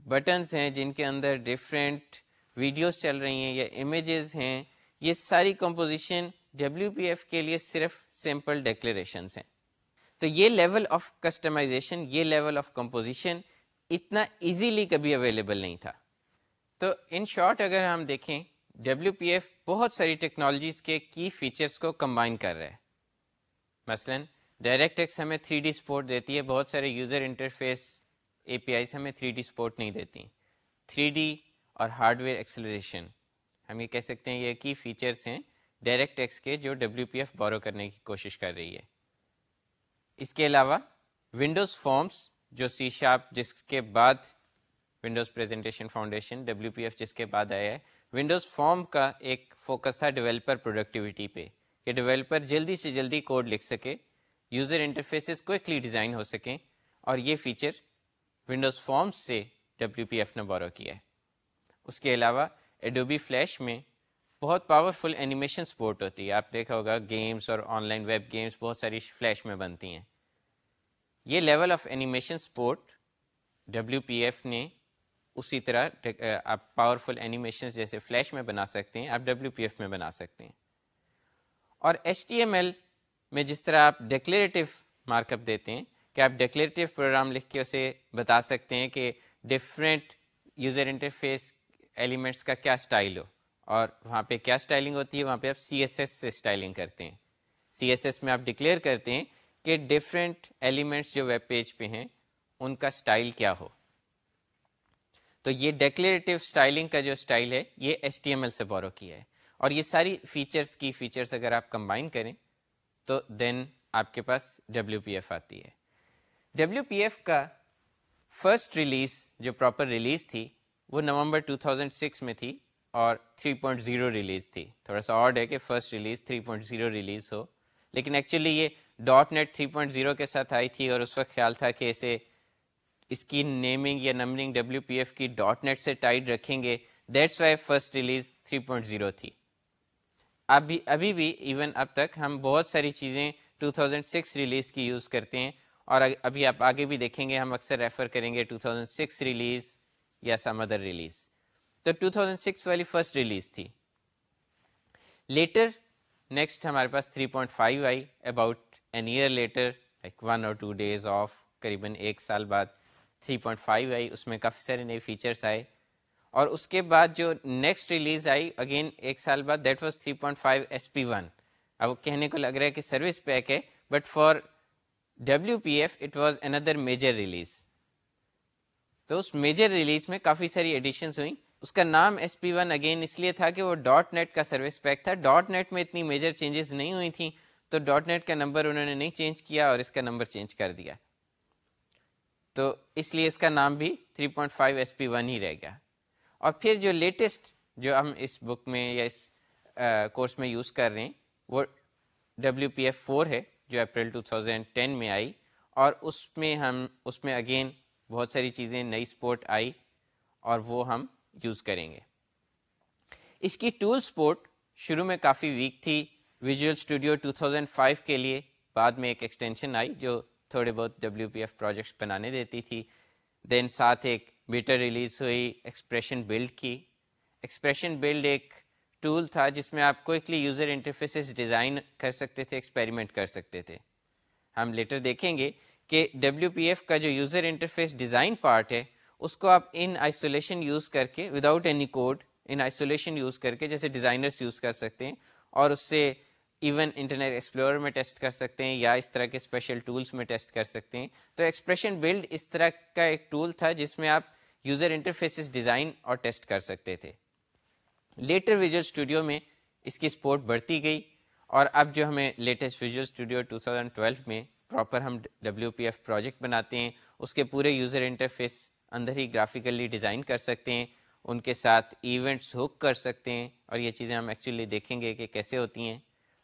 بٹنز ہیں جن کے اندر ڈفرینٹ ویڈیوز چل رہی ہیں یا امیجز ہیں. یہ ساری کمپوزیشن WPF کے لیے صرف سمپل ڈیکلیریشنز ہیں. تو یہ لیول آف کسٹمائزیشن, یہ لیول آف کمپوزیشن اتنا ایزیلی کبھی اویلیبل نہیں تھا. تو ان شارٹ اگر ہم دیکھیں WPF بہت ساری ٹیکنالوجیز کے کی فیچرز کو کمبائن کر رہا ہے. مثلا ڈائریکٹ ایکس ہمیں 3D سپورٹ دیتی ہے, بہت سارے یوزر انٹرفیس APIs ہمیں 3D سپورٹ نہیں دیتی. 3D اور ہارڈ ویئر ایکسلریشن ہم یہ کہہ سکتے ہیں یہ کی فیچرز ہیں ڈائریکٹ ایکس کے جو WPF بورو کرنے کی کوشش کر رہی ہے. اس کے علاوہ ونڈوز فارمز جو C# جس کے بعد ونڈوز پریزنٹیشن فاؤنڈیشن WPF جس کے بعد آیا ہے, ونڈوز فارم کا ایک فوکس تھا ڈیولپر پروڈکٹیوٹی پہ کہ ڈیولپر جلدی سے جلدی کوڈ لکھ سکے, یوزر انٹرفیسز کوئکلی ڈیزائن ہو سکیں, اور یہ فیچر ونڈوز فارمز سے WPF نے بورو کیا ہے. اس کے علاوہ ایڈوبی فلیش میں بہت پاورفل اینیمیشن سپورٹ ہوتی ہے. آپ دیکھا ہوگا گیمز اور آن لائن ویب گیمز بہت ساری فلیش میں بنتی ہیں. یہ level of animation support WPF نے اسی طرح آپ پاورفل اینیمیشنز جیسے فلیش میں بنا سکتے ہیں, آپ WPF میں بنا سکتے ہیں. اور HTML میں جس طرح آپ ڈیکلیریٹو مارک اپ دیتے ہیں کہ آپ ڈیکلیریٹو پروگرام لکھ کے اسے بتا سکتے ہیں کہ ڈفرینٹ یوزر انٹرفیس ایلیمنٹس کا کیا سٹائل ہو, اور وہاں پہ کیا سٹائلنگ ہوتی ہے, وہاں پہ آپ CSS سے سٹائلنگ کرتے ہیں. CSS میں آپ ڈکلیئر کرتے ہیں کہ ڈفرینٹ ایلیمنٹس جو ویب پیج پہ ہیں ان کا سٹائل کیا ہو. تو یہ ڈیکلیریٹو سٹائلنگ کا جو سٹائل ہے یہ HTML سے بورو کیا ہے. اور یہ ساری فیچرز اگر آپ کمبائن کریں تو دین آپ کے پاس WPF آتی ہے. WPF کا فرسٹ ریلیز جو پراپر ریلیز تھی وہ نومبر 2006 میں تھی اور 3.0 ریلیز تھی. تھوڑا سا آڈ ہے کہ فرسٹ ریلیز 3.0 ریلیز ہو, لیکن ایکچولی یہ .NET 3.0 کے ساتھ آئی تھی اور اس وقت خیال تھا کہ اس کی نیمنگ یا نمبرنگ WPF کی .NET سے ٹائڈ رکھیں گے, دیٹس وائی فرسٹ ریلیز 3.0 تھی. ابھی بھی ایون اب تک ہم بہت ساری چیزیں 2006 ریلیز کی یوز کرتے ہیں, اور ابھی آپ آگے بھی دیکھیں گے ہم اکثر ریفر کریں گے 2006 ریلیز یا سم ادر ریلیز. تو 2006 والی فرسٹ ریلیز تھی. لیٹر نیکسٹ ہمارے پاس 3.5 آئی, about an year later, like 1 اور 2 days آف, قریباً ایک سال بعد 3.5 آئی. اس میں کافی سارے نئے فیچرس آئے. اور اس کے بعد جو نیکسٹ ریلیز آئی اگین ایک سال بعد, دیٹ واز 3.5 SP1. اب کہنے کو لگ رہا ہے کہ سروس پیک ہے, but for WPF it was another major release. تو اس میجر ریلیز میں کافی ساری ایڈیشنز ہوئیں. اس کا نام SP1 اگین اس لیے تھا کہ وہ ڈاٹ نیٹ کا سروس پیک تھا. ڈاٹ نیٹ میں اتنی میجر چینجز نہیں ہوئی تھیں تو ڈاٹ نیٹ کا نمبر انہوں نے نہیں چینج کیا اور اس کا نمبر چینج کر دیا, تو اس لیے اس کا نام بھی 3.5 SP1 ہی رہ گیا. اور پھر جو لیٹسٹ جو ہم اس بک میں یا اس کورس میں یوز کر رہے ہیں وہ WPF4 ہے جو اپریل 2010 میں آئی, اور اس میں اگین بہت ساری چیزیں نئی سپورٹ آئی اور وہ ہم یوز کریں گے. اس کی ٹول سپورٹ شروع میں کافی ویک تھی. ویژول اسٹوڈیو 2005 کے لیے بعد میں ایک ایکسٹینشن آئی جو تھوڑے بہت WPF پروجیکٹس بنانے دیتی تھی. دین ساتھ ایک بیٹا ریلیز ہوئی ایکسپریشن بلڈ کی. ایکسپریشن بلڈ ایک ٹول تھا جس میں آپ کوئکلی یوزر انٹرفیسز ڈیزائن کر سکتے تھے, ایکسپیریمنٹ کر سکتے تھے. ہم لیٹر دیکھیں گے کہ WPF کا جو یوزر انٹرفیس ڈیزائن پارٹ ہے اس کو آپ ان آئسولیشن یوز کر کے without any code in isolation use کر کے جیسے ڈیزائنرس یوز کر سکتے ہیں اور اس سے ایون انٹرنیٹ ایکسپلورر میں ٹیسٹ کر سکتے ہیں یا اس طرح کے اسپیشل ٹولس میں ٹیسٹ کر سکتے ہیں. تو ایکسپریشن بلڈ اس طرح کا ایک ٹول تھا جس میں آپ یوزر انٹرفیسز ڈیزائن اور ٹیسٹ کر سکتے تھے. لیٹر ویژول اسٹوڈیو میں اس کی سپورٹ بڑھتی گئی اور اب جو ہمیں لیٹسٹ ویژول اسٹوڈیو 2012 میں پراپر ہم WPF پروجیکٹ بناتے ہیں اس کے پورے یوزر انٹرفیس اندر ہی گرافیکلی ڈیزائن کر سکتے ہیں, ان کے ساتھ ایونٹس ہک کر سکتے ہیں, اور یہ چیزیں ہم ایکچولی دیکھیں گے کہ کیسے ہوتی ہیں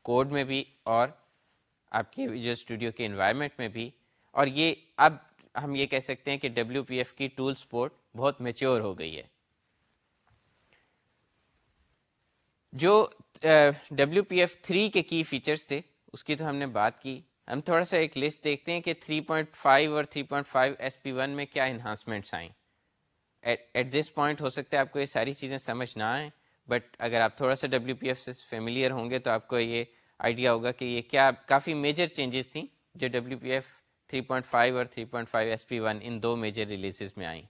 کوڈ میں بھی اور آپ کے ویژول اسٹوڈیو کے انوائرمنٹ میں بھی. اور یہ اب ہم یہ کہہ سکتے ہیں کہ WPF کی ٹول سپورٹ بہت میچور ہو گئی ہے. جو WPF3 کے کی فیچرز تھے اس کی تو ہم نے بات کی. ہم تھوڑا سا ایک لسٹ دیکھتے ہیں کہ 3.5 اور 3.5 SP1 میں کیا انہانسمنٹس آئیں. ایٹ دس پوائنٹ ہو سکتا ہے آپ کو یہ ساری چیزیں سمجھ نہ آئیں, بٹ اگر آپ تھوڑا سا WPF سے فیملیئر ہوں گے تو آپ کو یہ آئیڈیا ہوگا کہ یہ کیا کافی میجر چینجز تھیں جو WPF 3.5 اور 3.5 SP1 ان دو میجر ریلیزز میں آئیں.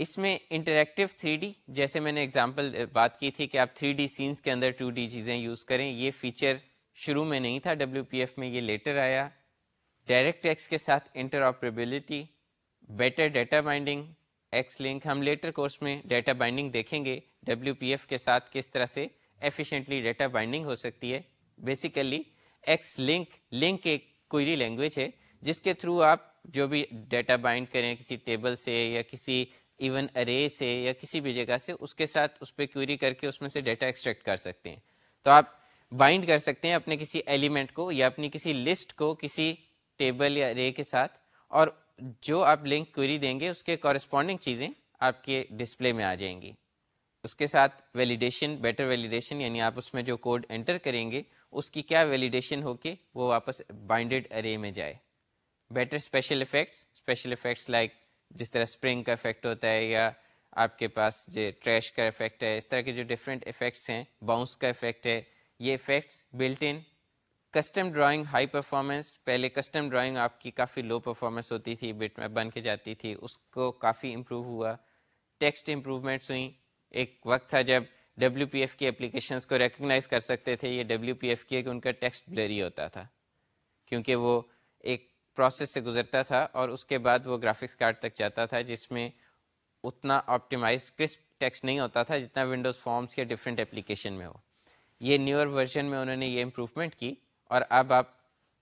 اس میں انٹریکٹیو 3D جیسے میں نے ایگزامپل بات کی تھی کہ آپ 3D سینس کے اندر 2D چیزیں یوز کریں, یہ فیچر شروع میں نہیں تھا WPF میں, یہ لیٹر آیا. ڈائریکٹ ٹیکسٹ کے ساتھ interoperability, better data binding, X link. ہم لیٹر کورس میں ڈیٹا بائنڈنگ دیکھیں گے WPF کے ساتھ کس طرح سے ایفیشینٹلی ڈیٹا بائنڈنگ ہو سکتی ہے. بیسیکلی ایکس لنک ایک کوئری لینگویج ہے جس کے تھرو آپ جو بھی ڈیٹا بائنڈ کریں کسی ٹیبل سے یا کسی ایون ارے سے یا کسی بھی جگہ سے, اس کے ساتھ اس پہ کوئری کر کے اس میں سے ڈیٹا ایکسٹریکٹ کر سکتے ہیں. تو آپ بائنڈ کر سکتے ہیں اپنے کسی ایلیمنٹ کو یا اپنی کسی لسٹ کو کسی ٹیبل یا ارے کے ساتھ, اور جو آپ لنک کوئری دیں گے اس کے کورسپونڈنگ چیزیں آپ کے ڈسپلے میں آ جائیں گی. اس کے ساتھ ویلیڈیشن, بیٹر ویلیڈیشن, یعنی آپ اس میں جو کوڈ انٹر کریں گے اس کی کیا ویلیڈیشن ہو کے وہ واپس بائنڈڈ ارے میں جائے. بیٹر اسپیشل افیکٹس لائک جس طرح اسپرنگ کا افیکٹ ہوتا ہے یا آپ کے پاس جو ٹریش کا افیکٹ ہے, اس طرح کے جو ڈفرینٹ افیکٹس ہیں, باؤنس کا افیکٹ ہے, یہ effects built in. Custom drawing high performance, پہلے کسٹم ڈرائنگ آپ کی کافی لو پرفارمنس ہوتی تھی, بٹ میں بن کے جاتی تھی, اس کو کافی امپروو ہوا. ٹیکسٹ امپروومنٹس ہوئیں. ایک وقت تھا جب WPF کی اپلیکیشنز کو ریکگنائز کر سکتے تھے یہ WPF کی کہ ان کا ٹیکسٹ بلری ہوتا تھا کیونکہ وہ ایک پروسیس سے گزرتا تھا اور اس کے بعد وہ گرافکس کارڈ تک جاتا تھا جس میں اتنا آپٹیمائز کرسپ ٹیکسٹ نہیں ہوتا تھا جتنا ونڈوز فارمز کے ڈفرینٹ اپلیکیشن میں ہو. یہ نیور ورژن میں انہوں نے یہ امپروومنٹ کی اور اب آپ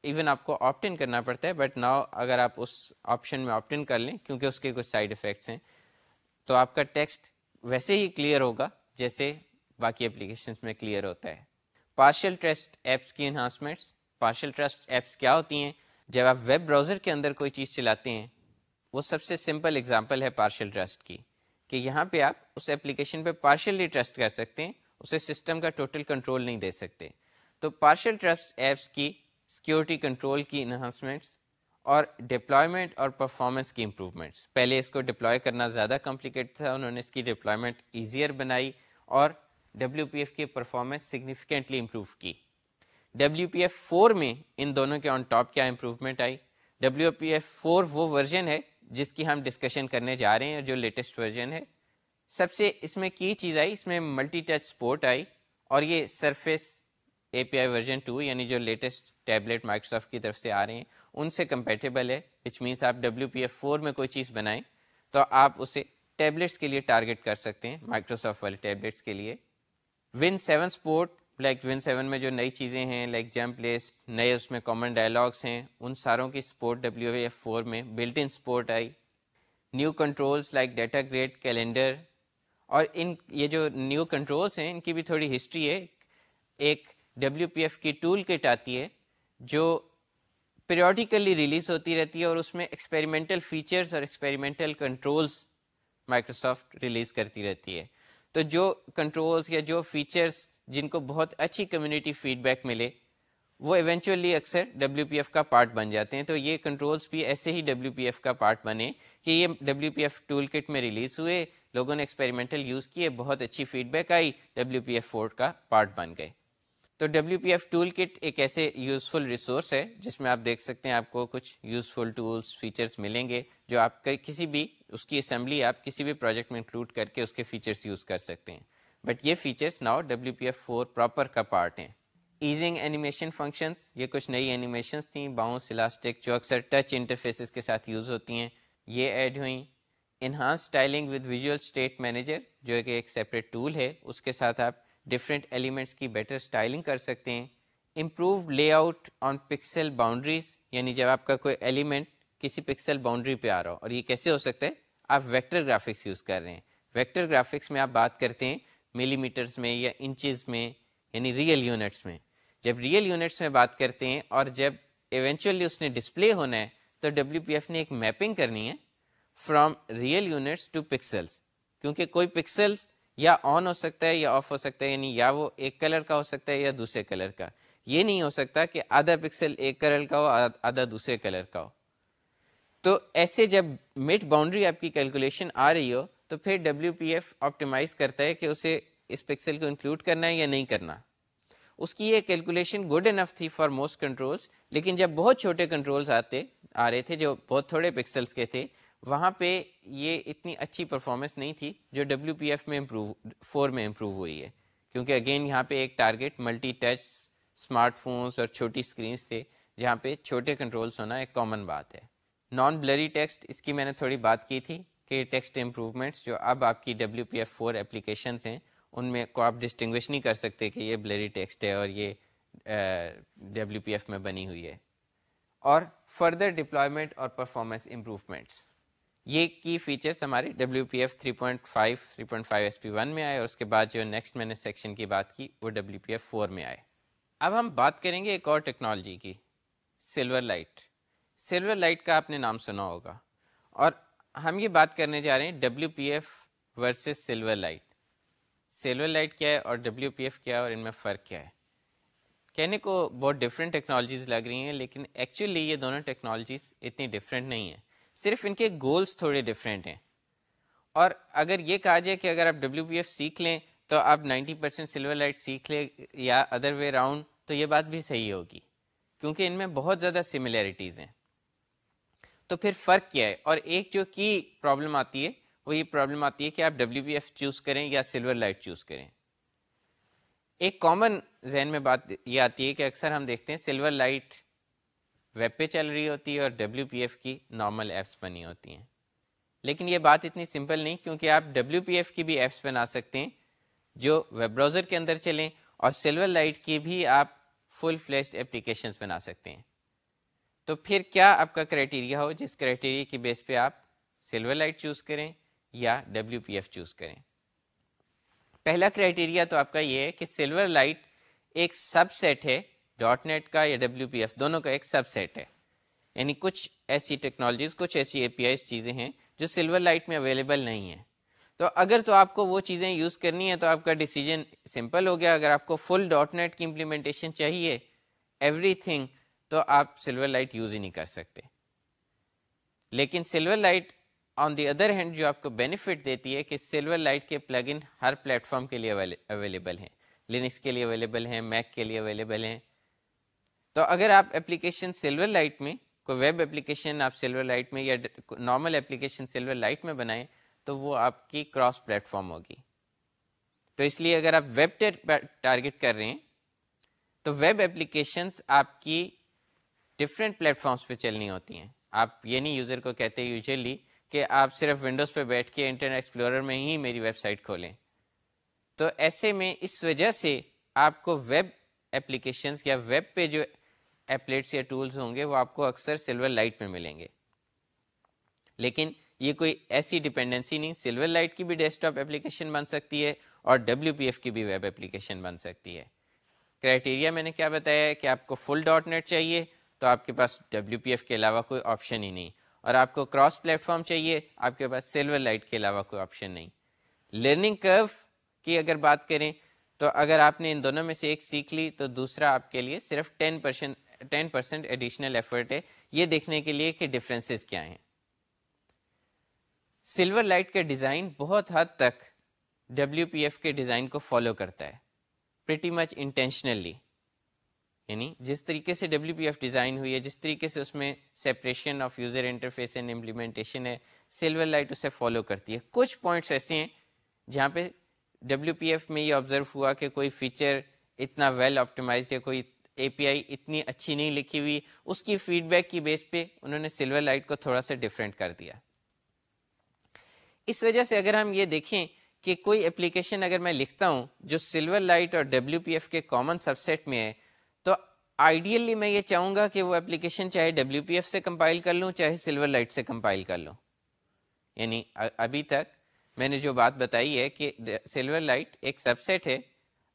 ایون آپ کو آپٹ ان کرنا پڑتا ہے, بٹ ناؤ اگر آپ اس آپشن میں آپٹ ان کر لیں کیونکہ اس کے کچھ سائڈ افیکٹس ہیں تو آپ کا ٹیکسٹ ویسے ہی کلیئر ہوگا جیسے باقی اپلیکیشنز میں کلیئر ہوتا ہے. پارشل ٹرسٹ ایپس کی انہانسمنٹس. پارشل ٹرسٹ ایپس کیا ہوتی ہیں؟ جب آپ ویب براؤزر کے اندر کوئی چیز چلاتے ہیں, وہ سب سے سمپل اگزامپل ہے پارشل ٹرسٹ کی کہ یہاں پہ آپ اس ایپلیکیشن پہ پارشلی ٹرسٹ کر سکتے ہیں, اسے سسٹم کا ٹوٹل کنٹرول نہیں دے سکتے. تو پارشل ٹرسٹ ایپس کی سیکیورٹی کنٹرول کی انہانسمنٹس اور ڈپلائمنٹ اور پرفارمنس کی امپروومنٹس. پہلے اس کو ڈپلوائے کرنا زیادہ کمپلیکیٹ تھا, انہوں نے اس کی ڈپلائمنٹ ایزیئر بنائی اور WPF کی پرفارمنس سگنیفیکنٹلی امپروو کی. WPF4 میں ان دونوں کے آن ٹاپ کیا امپروومنٹ آئی؟ WPF4 وہ ورژن ہے جس کی ہم ڈسکشن کرنے جا رہے ہیں جو لیٹسٹ ورژن ہے. سب سے اس میں کی چیز آئی, اس میں ملٹی ٹچ سپورٹ آئی اور یہ سرفیس اے پی آئی ورژن 2 یعنی جو لیٹسٹ ٹیبلیٹ مائکروسافٹ کی طرف سے آ رہے ہیں ان سے کمپیٹیبل ہے، وچ مینس آپ WPF4 میں کوئی چیز بنائیں تو آپ اسے ٹیبلیٹس کے لیے ٹارگٹ کر سکتے ہیں، مائکروسافٹ والے ٹیبلیٹس کے لیے۔ Win7 سپورٹ، لائک Win7 میں جو نئی چیزیں ہیں لائک جمپ لسٹ، نئے اس میں کامن ڈائلاگس ہیں، ان ساروں کی سپورٹ WPF4 میں بلٹ ان سپورٹ آئی۔ New controls like data grid, calendar, اور یہ جو نیو کنٹرولز ہیں ان کی بھی تھوڑی ہسٹری ہے۔ ایک WPF کی ٹول کٹ آتی ہے جو پیریوڈیکلی ریلیز ہوتی رہتی ہے اور اس میں ایکسپیریمنٹل فیچرز اور ایکسپیریمنٹل کنٹرولز مائکروسافٹ ریلیز کرتی رہتی ہے۔ تو جو کنٹرولز یا جو فیچرز جن کو بہت اچھی کمیونٹی فیڈ بیک ملے وہ ایونچولی اکثر WPF کا پارٹ بن جاتے ہیں۔ تو یہ کنٹرولز بھی ایسے ہی WPF کا پارٹ بنے کہ یہ WPF ٹول کٹ میں ریلیز ہوئے، لوگوں نے ایکسپیریمنٹل یوز کیے، بہت اچھی فیڈ بیک آئی، WPF4 کا پارٹ بن گئے۔ تو WPF ٹول کٹ ایک ایسے یوزفل ریسورس ہے جس میں آپ دیکھ سکتے ہیں آپ کو کچھ یوزفل ٹولز فیچرز ملیں گے جو آپ کسی بھی اس کی اسمبلی آپ کسی بھی پروجیکٹ میں انکلوڈ کر کے اس کے فیچرز یوز کر سکتے ہیں۔ بٹ یہ فیچرز ناؤ WPF4 پراپر کا پارٹ ہیں۔ ایزنگ اینیمیشن فنکشنز، یہ کچھ نئی اینیمیشنز تھیں، باؤنس، الاسٹک، جو اکثر ٹچ انٹرفیسز کے ساتھ یوز ہوتی ہیں، یہ ایڈ ہوئیں۔ Enhance styling with visual state manager جو کہ ایک سیپریٹ ٹول ہے، اس کے ساتھ آپ ڈفرینٹ ایلیمنٹس کی بیٹر اسٹائلنگ کر سکتے ہیں۔ Improved lay out on pixel boundaries, یعنی جب آپ کا کوئی ایلیمنٹ کسی پکسل باؤنڈری پہ آ رہا ہو، اور یہ کیسے ہو سکتا ہے؟ آپ ویکٹر گرافکس یوز کر رہے ہیں۔ ویکٹر گرافکس میں آپ بات کرتے ہیں ملی میٹرز میں یا انچز میں، یعنی ریئل یونٹس میں۔ جب ریئل یونٹس میں بات کرتے ہیں اور جب ایونچولی اس نے ڈسپلے ہونا ہے تو WPF نے ایک میپنگ کرنی ہے from real units to pixels, کیونکہ کوئی پکسلس یا آن ہو سکتا ہے یا آف ہو سکتا ہے، یعنی یا وہ ایک کلر کا ہو سکتا ہے یا دوسرے کلر کا۔ یہ نہیں ہو سکتا کہ آدھا پکسل ایک کلر کا ہو آدھا دوسرے کلر کا ہو۔ تو ایسے جب مڈ باؤنڈری آپ کی کیلکولیشن آ رہی ہو تو پھر WPF آپٹیمائز کرتا ہے کہ اسے اس پکسل کو انکلوڈ کرنا ہے یا نہیں کرنا۔ اس کی یہ کیلکولیشن گڈ انف تھی فار موسٹ کنٹرولز، لیکن جب بہت چھوٹے کنٹرولز آ رہے تھے جو بہت تھوڑے پکسلز کے تھے، وہاں پہ یہ اتنی اچھی پرفارمنس نہیں تھی جو WPF میں 4 میں امپروو ہوئی ہے، کیونکہ اگین یہاں پہ ایک target multi touch smart phones اور چھوٹی اسکرینز تھے جہاں پہ چھوٹے کنٹرولز ہونا ایک کامن بات ہے۔ نان بلری ٹیکسٹ، اس کی میں نے تھوڑی بات کی تھی کہ ٹیکسٹ امپروومنٹس جو اب آپ کی WPF4 اپلیکیشنز ہیں ان میں کو آپ ڈسٹنگوش نہیں کر سکتے کہ یہ بلری ٹیکسٹ ہے اور یہ WPF میں بنی ہوئی ہے۔ اور فردر ڈپلائمنٹ اور پرفارمنس امپروومنٹس، یہ کی فیچرز ہمارے WPF 3.5 3.5 SP1 میں آئے، اور اس کے بعد جو نیکسٹ میں نے سیکشن کی بات کی وہ WPF4 میں آئے۔ اب ہم بات کریں گے ایک اور ٹیکنالوجی کی، سلور لائٹ۔ سلور لائٹ کا آپ نے نام سنا ہوگا، اور ہم یہ بات کرنے جا رہے ہیں WPF versus Silverlight. Silverlight کیا ہے اور WPF کیا ہے اور ان میں فرق کیا ہے؟ کہنے کو بہت ڈفرینٹ ٹیکنالوجیز لگ رہی ہیں، لیکن ایکچولی یہ دونوں ٹیکنالوجیز اتنی ڈفرینٹ نہیں ہیں، صرف ان کے گولز تھوڑے ڈفرینٹ ہیں۔ اور اگر یہ کہا جائے کہ اگر آپ WPF سیکھ لیں تو آپ 90% سلور لائٹ سیکھ لیں یا ادر وے راؤنڈ، تو یہ بات بھی صحیح ہوگی، کیونکہ ان میں بہت زیادہ سملیرٹیز ہیں۔ تو پھر فرق کیا ہے؟ اور ایک جو کی پرابلم آتی ہے وہ یہ پرابلم آتی ہے کہ آپ WPF چوز کریں یا سلور لائٹ چوز کریں۔ ایک کامن ذہن میں بات یہ آتی ہے کہ اکثر ہم دیکھتے ہیں سلور لائٹ ویب پہ چل رہی ہوتی ہے اور WPF کی نارمل ایپس بنی ہوتی ہیں، لیکن یہ بات اتنی سمپل نہیں، کیونکہ آپ WPF کی بھی ایپس بنا سکتے ہیں جو ویب براؤزر کے اندر چلیں، اور سلور لائٹ کی بھی آپ فل فلیشڈ اپلیکیشنز بنا سکتے ہیں۔ تو پھر کیا آپ کا کرائٹیریا ہو جس کرائٹیریا کی بیس پہ آپ سلور لائٹ چوز کریں یا WPF چوز کریں۔ پہلا کرائٹیریا تو آپ کا یہ ہے کہ سلور لائٹ ایک سب سیٹ ہے ڈاٹ نیٹ کا یا WPF دونوں کا ایک سب سیٹ ہے، یعنی کچھ ایسی ٹیکنالوجیز، کچھ ایسی APIs چیزیں ہیں جو سلور لائٹ میں اویلیبل نہیں ہیں۔ تو اگر تو آپ کو وہ چیزیں یوز کرنی ہے تو آپ کا ڈیسیجن سمپل ہو گیا، اگر آپ کو فل ڈاٹ نیٹ کی امپلیمنٹیشن چاہیے ایوری تھنگ، تو آپ سلور لائٹ یوز ہی نہیں کر سکتے۔ لیکن silver light on the other hand جو آپ کو بینیفٹ دیتی ہے کہ سلور لائٹ کے plug in Hare plate form کے لیے اویلیبل ہیں، لینکس کے لیے اویلیبل ہیں، میک کے لیے اویلیبل ہیں۔ تو اگر آپ اپلیکیشن سلور لائٹ میں، کوئی ویب اپلیکیشن آپ سلور لائٹ میں یا نارمل اپلیکیشن سلور لائٹ میں بنائیں تو وہ آپ کی کراس پلیٹ فارم ہوگی۔ تو اس لیے اگر آپ ویب ٹارگٹ کر رہے ہیں تو ویب اپلیکیشنس آپ کی ڈفرینٹ پلیٹ فارمس پہ چلنی ہوتی ہیں. آپ یہ نہیں یوزر کو کہتے یوزلی کہ آپ صرف ونڈوز پہ بیٹھ کے انٹرنیٹ ایکسپلورر میں ہی میری ویب سائٹ کھولیں. تو ایسے میں اس وجہ سے آپ کو ویب اپلیکیشنس یا ویب پہ جو ایپلیٹس یا ٹولز ہوں گے وہ آپ کو اکثر سلور لائٹ میں ملیں گے. لیکن یہ کوئی ایسی ڈپینڈنسی نہیں, سلور لائٹ کی بھی ڈیسک ٹاپ اپلیکیشن بن سکتی ہے اور WPF کی بھی ویب اپلیکیشن بن سکتی ہے. کرائٹیریا میں نے کیا بتایا ہے کہ آپ کو فل ڈاٹ نیٹ چاہیے تو آپ کے پاس WPF کے علاوہ کوئی آپشن ہی نہیں, اور آپ کو کراس پلیٹ فارم چاہیے آپ کے پاس سلور لائٹ کے علاوہ کوئی آپشن نہیں. لرننگ کرو کی اگر بات کریں تو اگر آپ نے ان دونوں میں سے ایک سیکھ لی تو دوسرا آپ کے لیے صرف 10% ایڈیشنل ایفرٹ ہے یہ دیکھنے کے لیے کہ ڈفرینسز کیا ہیں. سلور لائٹ کا ڈیزائن بہت حد تک WPF کے ڈیزائن کو فالو کرتا ہے, پریٹی مچ انٹینشنلی. یعنی جس طریقے سے WPF ڈیزائن ہوئی ہے, جس طریقے سے اس میں separation of user interface and implementation ہے, سلور لائٹ اسے فالو کرتی ہے. کچھ پوائنٹس ایسے ہیں جہاں پہ WPF میں یہ آبزرو ہوا کہ کوئی فیچر اتنا ویل آپٹیمائزڈ ہے, کوئی API اتنی اچھی نہیں لکھی ہوئی, اس کی فیڈ بیک کی بیس پہ انہوں نے سلور لائٹ کو تھوڑا سا ڈفرینٹ کر دیا. اس وجہ سے اگر ہم یہ دیکھیں کہ کوئی اپلیکیشن اگر میں لکھتا ہوں جو سلور لائٹ اور WPF کے کامن سب سیٹ میں ہے تو آئیڈیلی میں یہ چاہوں گا کہ وہ اپلیکیشن چاہے WPF سے کمپائل کر لوں چاہے سلور لائٹ سے کمپائل کر لوں. یعنی ابھی تک میں نے جو بات بتائی ہے کہ سلور لائٹ ایک سب سیٹ ہے,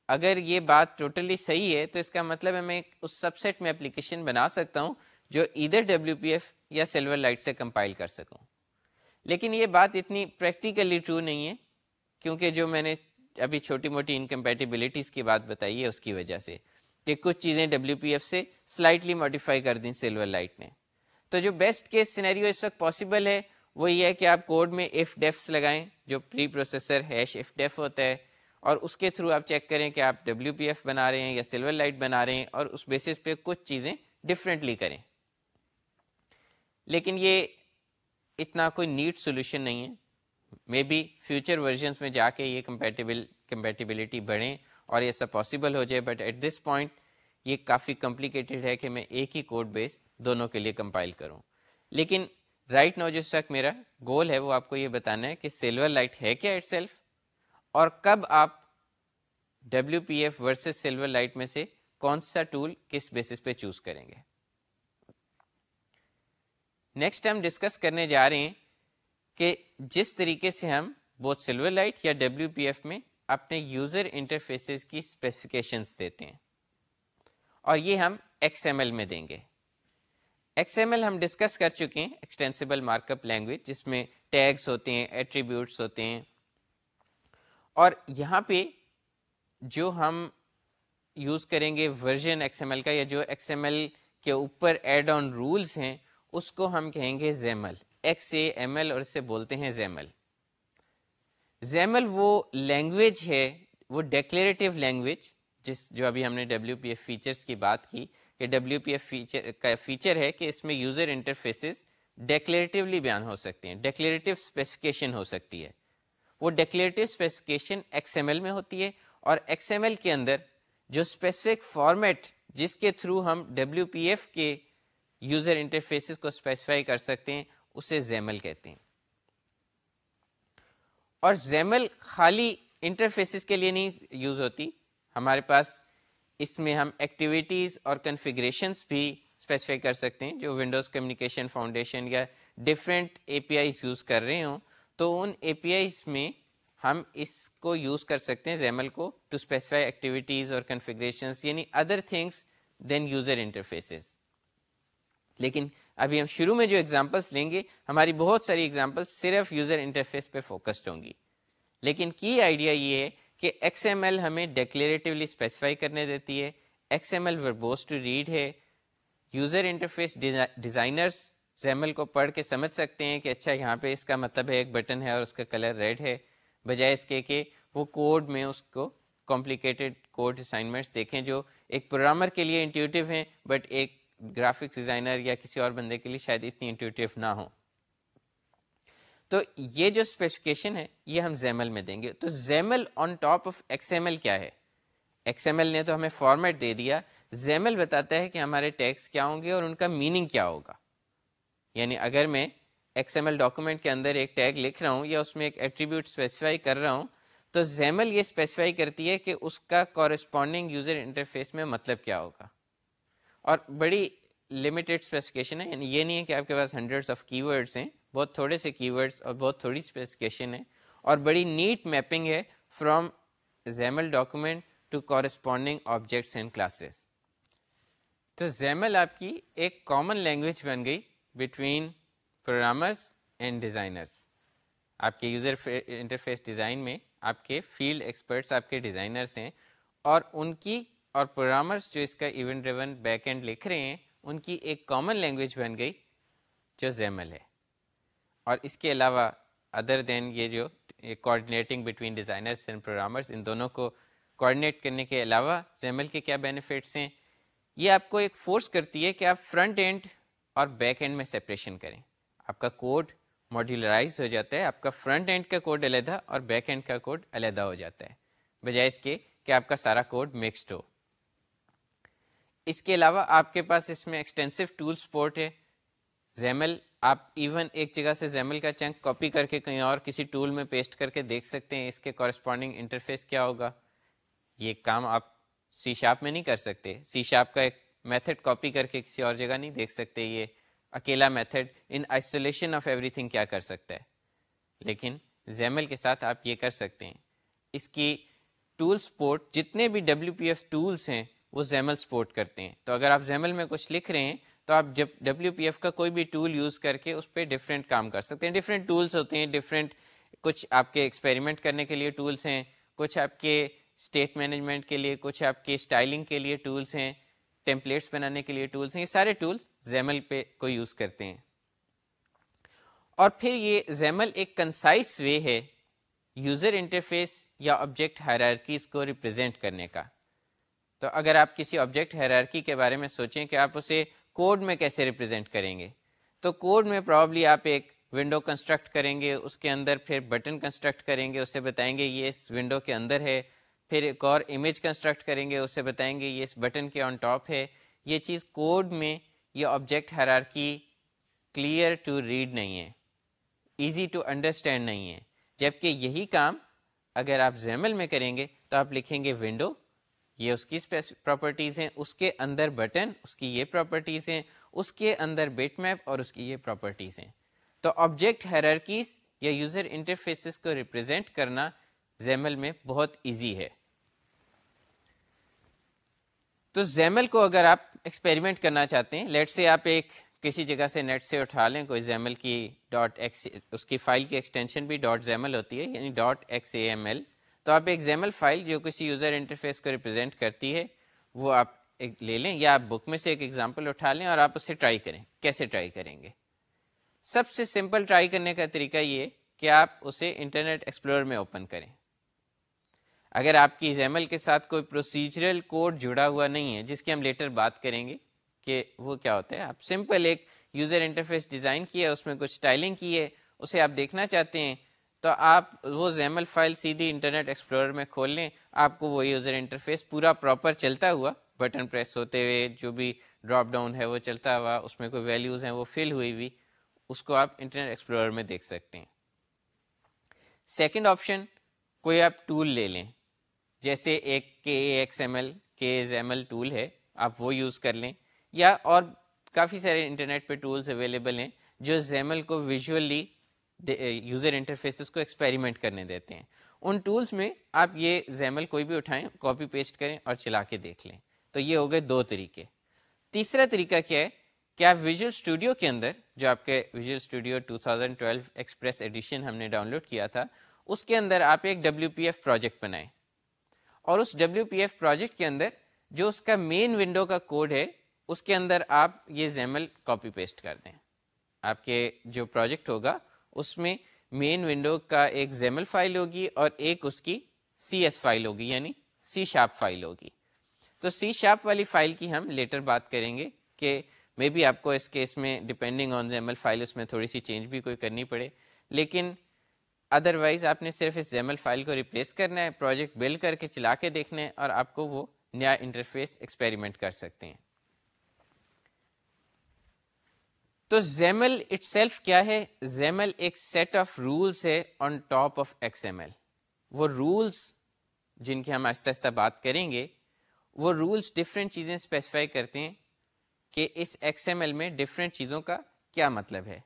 اگر یہ بات ٹوٹلی صحیح ہے تو اس کا مطلب ہے میں اس سب سیٹ میں اپلیکیشن بنا سکتا ہوں جو ایدر WPF یا سلور لائٹ سے کمپائل کر سکوں. لیکن یہ بات اتنی پریکٹیکلی ٹرو نہیں ہے کیونکہ جو میں نے ابھی چھوٹی موٹی انکمپیٹیبلٹیز کی بات بتائی ہے اس کی وجہ سے کہ کچھ چیزیں WPF سے سلائٹلی ماڈیفائی کر دیں سلور لائٹ نے. تو جو بیسٹ کیس سینیریو اس وقت پاسبل ہے وہ یہ ہے کہ آپ کوڈ میں if defs لگائیں, جو پری پروسیسر ہیش if def ہوتا ہے, اور اس کے تھرو آپ چیک کریں کہ آپ WPF بنا رہے ہیں یا سلور لائٹ بنا رہے ہیں, اور اس بیسس پہ کچھ چیزیں ڈفرینٹلی کریں. لیکن یہ اتنا کوئی نیٹ سولوشن نہیں ہے. مے بی فیوچر ورژنس میں جا کے یہ کمپیٹیبلٹی بڑھیں اور یہ سب پاسبل ہو جائے, بٹ ایٹ دس پوائنٹ یہ کافی کمپلیکیٹڈ ہے کہ میں ایک ہی کوڈ بیس دونوں کے لیے کمپائل کروں. لیکن رائٹ ناؤ جس تک میرا گول ہے وہ آپ کو یہ بتانا ہے کہ سلور لائٹ ہے کیا اٹ سیلف, اور کب آپ WPF ورسز سلور لائٹ میں سے کون سا ٹول کس بیسس پہ چوز کریں گے. نیکسٹ ہم ڈسکس کرنے جا رہے ہیں کہ جس طریقے سے ہم بہت سلور لائٹ یا WPF میں اپنے یوزر انٹرفیسز کی اسپیسیفکیشنز دیتے ہیں, اور یہ ہم XML میں دیں گے. XML ہم ڈسکس کر چکے ہیں, ایکسٹینسیبل مارک اپ لینگویج, جس میں ٹیگس ہوتے ہیں, ایٹریبیوٹس ہوتے ہیں, اور یہاں پہ جو ہم یوز کریں گے ورژن XML کا یا جو XML کے اوپر ایڈ آن رولز ہیں اس کو ہم کہیں گے XAML, XAML, اور اسے بولتے ہیں XAML. XAML وہ لینگویج ہے, وہ ڈیکلیریٹو لینگویج جو ابھی ہم نے WPF فیچرز کی بات کی کہ WPF کا فیچر ہے کہ اس میں یوزر انٹرفیسز ڈیکلیریٹیولی بیان ہو سکتے ہیں, ڈیکلیریٹو اسپیسیفکیشن ہو سکتی ہے. وہ ڈیکلیریٹو اسپیسیفکیشن XML میں ہوتی ہے, اور XML کے اندر جو اسپیسیفک فارمیٹ جس کے تھرو ہم WPF کے یوزر انٹرفیسز کو اسپیسیفائی کر سکتے ہیں اسے XAML کہتے ہیں. اور XAML خالی انٹرفیسز کے لیے نہیں یوز ہوتی, ہمارے پاس اس میں ہم ایکٹیویٹیز اور کنفیگریشنز بھی اسپیسیفائی کر سکتے ہیں. جو ونڈوز کمیونیکیشن فاؤنڈیشن یا ڈفرینٹ APIs یوز کر رہے ہوں تو ان APIs میں ہم اس کو یوز کر سکتے ہیں XAML کو ٹو اسپیسیفائی ایکٹیویٹیز اور کنفیگریشنز, یعنی other things than user interfaces. لیکن ابھی ہم شروع میں جو ایگزامپلس لیں گے ہماری بہت ساری ایگزامپلس صرف یوزر انٹرفیس پہ فوکسڈ ہوں گی. لیکن کی آئیڈیا یہ ہے کہ XML ہمیں ڈیکلیریٹیولی اسپیسیفائی کرنے دیتی ہے, XML وربوز ٹو ریڈ ہے. یوزر انٹرفیس ڈیزائنرز XAML کو پڑھ کے سمجھ سکتے ہیں کہ اچھا یہاں پہ اس کا مطلب ہے ایک بٹن ہے اور اس کا کلر ریڈ ہے, بجائے اس کے کہ وہ کوڈ میں اس کو کمپلیکیٹڈ کوڈ اسائنمنٹس دیکھیں جو ایک پروگرامر کے لیے انٹیوٹیو ہیں بٹ ایک گرافکس ڈیزائنر یا کسی اور بندے کے لیے شاید اتنی انٹیوٹیو نہ ہو. تو یہ جو اسپیسیفکیشن ہے یہ ہم XAML میں دیں گے. تو XAML on top of XML کیا ہے؟ XML نے تو ہمیں فارمیٹ دے دیا، XAML بتاتا ہے کہ ہمارے ٹیگس کیا ہوں گے اور ان کا میننگ کیا ہوگا. یعنی اگر میں XML ڈاکومنٹ کے اندر ایک ٹیگ لکھ رہا ہوں یا اس میں ایک ایٹریبیوٹ اسپیسیفائی کر رہا ہوں تو XAML یہ اسپیسیفائی کرتی ہے کہ اس کا کورسپونڈنگ یوزر انٹرفیس میں مطلب کیا ہوگا. اور بڑی لمیٹڈ اسپیسیفکیشن ہے، یعنی یہ نہیں ہے کہ آپ کے پاس ہنڈریڈس آف کی ورڈس ہیں، بہت تھوڑے سے کی ورڈس اور بہت تھوڑی اسپیسیفکیشن ہے، اور بڑی نیٹ میپنگ ہے from XAML document to corresponding objects and classes. تو XAML آپ کی ایک کامن لینگویج بن گئی بٹوین پروگرامرز اینڈ ڈیزائنرز. آپ کے یوزر انٹرفیس ڈیزائن میں آپ کے فیلڈ ایکسپرٹس آپ کے ڈیزائنرز ہیں، اور ان کی اور پروگرامرز جو اس کا ایونٹ ڈریون بیک اینڈ لکھ رہے ہیں ان کی ایک کامن لینگویج بن گئی جو XAML ہے. اور اس کے علاوہ ادر دین یہ جو کوآرڈینیٹنگ بٹوین ڈیزائنرز اینڈ پروگرامرز، ان دونوں کو کوآرڈینیٹ کرنے کے علاوہ XAML کے کیا بینیفٹس ہیں؟ یہ آپ کو ایک فورس کرتی ہے کہ آپ فرنٹ اینڈ اور بیک اینڈ میں سپریشن کریں. آپ کا کوڈ ماڈیولرائز ہو جاتا ہے، آپ کا فرنٹ اینڈ کا کوڈ علیحدہ اور بیک اینڈ کا کوڈ علیحدہ ہو جاتا ہے، بجائے اس کے کہ آپ کا سارا کوڈ مکسڈ ہو. اس کے علاوہ آپ کے پاس اس میں ایکسٹینسو ٹول سپورٹ ہے. XAML آپ ایون ایک جگہ سے XAML کا چنک کاپی کر کے کہیں اور کسی ٹول میں پیسٹ کر کے دیکھ سکتے ہیں اس کے کورسپونڈنگ انٹرفیس کیا ہوگا. یہ کام آپ C# میں نہیں کر سکتے. C# کا ایک میتھڈ کاپی کر کے کسی اور جگہ نہیں دیکھ سکتے. یہ اکیلا method in isolation of every thing کیا کر سکتا ہے، لیکن XAML کے ساتھ آپ یہ کر سکتے ہیں. اس کی ٹول سپورٹ جتنے بھی WPF ٹولس ہیں وہ XAML سپورٹ کرتے ہیں. تو اگر آپ XAML میں کچھ لکھ رہے ہیں تو آپ جب WPF کا کوئی بھی ٹول یوز کر کے اس پہ ڈفرینٹ کام کر سکتے ہیں. ڈفرینٹ ٹولس ہوتے ہیں، ڈفرینٹ کچھ آپ کے ایکسپیریمنٹ کرنے کے لیے ٹولس ہیں، کچھ آپ کے اسٹیٹ مینجمنٹ کے لیے، کچھ آپ کے اسٹائلنگ کے لیے ٹولس ہیں، ٹیمپلیٹس بنانے کے لیے ٹولس ہیں. یہ سارے ٹولس XAML پہ کو یوز کرتے ہیں. اور پھر یہ XAML ایک کنسائز وے ہے یوزر انٹرفیس یا آبجیکٹ ہائرارکیز کو ریپرزینٹ کرنے کا. تو اگر آپ کسی آبجیکٹ ہائرارکی کے بارے میں سوچیں کہ آپ اسے کوڈ میں کیسے ریپرزینٹ کریں گے، تو کوڈ میں پرابلی آپ ایک ونڈو کنسٹرکٹ کریں گے، اس کے اندر پھر بٹن کنسٹرکٹ کریں گے، اسے بتائیں گے یہ اس ونڈو کے اندر ہے. پھر ایک اور امیج کنسٹرکٹ کریں گے، اسے بتائیں گے یہ اس بٹن کے آن ٹاپ ہے. یہ چیز کوڈ میں یہ object hierarchy clear to read نہیں ہے، ایزی ٹو انڈرسٹینڈ نہیں ہے. جبکہ یہی کام اگر آپ XAML میں کریں گے تو آپ لکھیں گے ونڈو، یہ اس کی پراپرٹیز ہیں، اس کے اندر بٹن، اس کی یہ پراپرٹیز ہیں، اس کے اندر بٹ میپ اور اس کی یہ پراپرٹیز ہیں. تو آبجیکٹ ہائرارکیز یا یوزر انٹرفیسز کو ریپرزینٹ کرنا XAML میں بہت ایزی ہے. تو XAML کو اگر آپ ایکسپیریمنٹ کرنا چاہتے ہیں، لیٹ سے آپ ایک کسی جگہ سے نیٹ سے اٹھا لیں کوئی XAML کی اس کی فائل کی ایکسٹینشن بھی .XAML ہوتی ہے، یعنی .xaml. تو آپ ایک XAML فائل جو کسی یوزر انٹرفیس کو ریپرزینٹ کرتی ہے وہ آپ ایک لے لیں، یا آپ بک میں سے ایک ایگزامپل اٹھا لیں اور آپ اسے ٹرائی کریں. کیسے ٹرائی کریں گے؟ سب سے سمپل ٹرائی کرنے کا طریقہ یہ کہ آپ اسے انٹرنیٹ ایکسپلورر میں اوپن کریں. اگر آپ کی XAML کے ساتھ کوئی پروسیجرل کوڈ جڑا ہوا نہیں ہے، جس کی ہم لیٹر بات کریں گے کہ وہ کیا ہوتا ہے، آپ سمپل ایک یوزر انٹرفیس ڈیزائن کیا ہے، اس میں کچھ اسٹائلنگ کی ہے، اسے آپ دیکھنا چاہتے ہیں، تو آپ وہ XAML فائل سیدھی انٹرنیٹ ایکسپلورر میں کھول لیں. آپ کو وہ یوزر انٹرفیس پورا پراپر چلتا ہوا، بٹن پریس ہوتے ہوئے، جو بھی ڈراپ ڈاؤن ہے وہ چلتا ہوا، اس میں کوئی ویلیوز ہیں وہ فل ہوئی ہوئی، اس کو آپ انٹرنیٹ ایکسپلورر میں دیکھ سکتے ہیں. سیکنڈ آپشن، کوئی آپ ٹول لے لیں، جیسے ایک KXML ٹول ہے، آپ وہ یوز کر لیں، یا اور کافی سارے انٹرنیٹ پہ ٹولز اویلیبل ہیں جو XAML کو ویژولی یوزر انٹرفیسز کو ایکسپیریمنٹ کرنے دیتے ہیں. ان ٹولز میں آپ یہ XAML کوئی بھی اٹھائیں، کاپی پیسٹ کریں اور چلا کے دیکھ لیں. تو یہ ہو گئے دو طریقے. تیسرا طریقہ کیا ہے کہ آپ ویژول اسٹوڈیو کے اندر، جو آپ کے ویژول اسٹوڈیو 2012 ایکسپریس ایڈیشن ہم نے ڈاؤن لوڈ کیا تھا، اس کے اندر آپ ایک WPF پروجیکٹ بنائیں، اور اس WPF پروجیکٹ کے اندر جو اس کا مین ونڈو کا کوڈ ہے اس کے اندر آپ یہ XAML کاپی پیسٹ کر دیں. آپ کے جو پروجیکٹ ہوگا اس میں مین ونڈو کا ایک XAML فائل ہوگی اور ایک اس کی CS فائل ہوگی، یعنی C# فائل ہوگی. تو C# والی فائل کی ہم لیٹر بات کریں گے کہ مے بی آپ کو اس کیس میں ڈپینڈنگ آن XAML فائل اس میں تھوڑی سی چینج بھی کوئی کرنی پڑے. لیکن ادروائز آپ نے صرف اس زیمل فائل کو ریپلیس کرنا ہے, پروجیکٹ بلڈ کر کے چلا کے دیکھنا ہے, اور آپ کو وہ نیا انٹرفیس ایکسپیریمنٹ کر سکتے ہیں. تو زیمل اٹ سیلف کیا ہے؟ زیمل ایک سیٹ آف رولس ہے on top of X M L. وہ رولس جن کی ہم آہستہ آہستہ بات کریں گے, وہ رولس ڈفرینٹ چیزیں اسپیسیفائی کرتے ہیں کہ اس ایکس ایم ایل میں ڈفرینٹ چیزوں کا کیا مطلب ہے.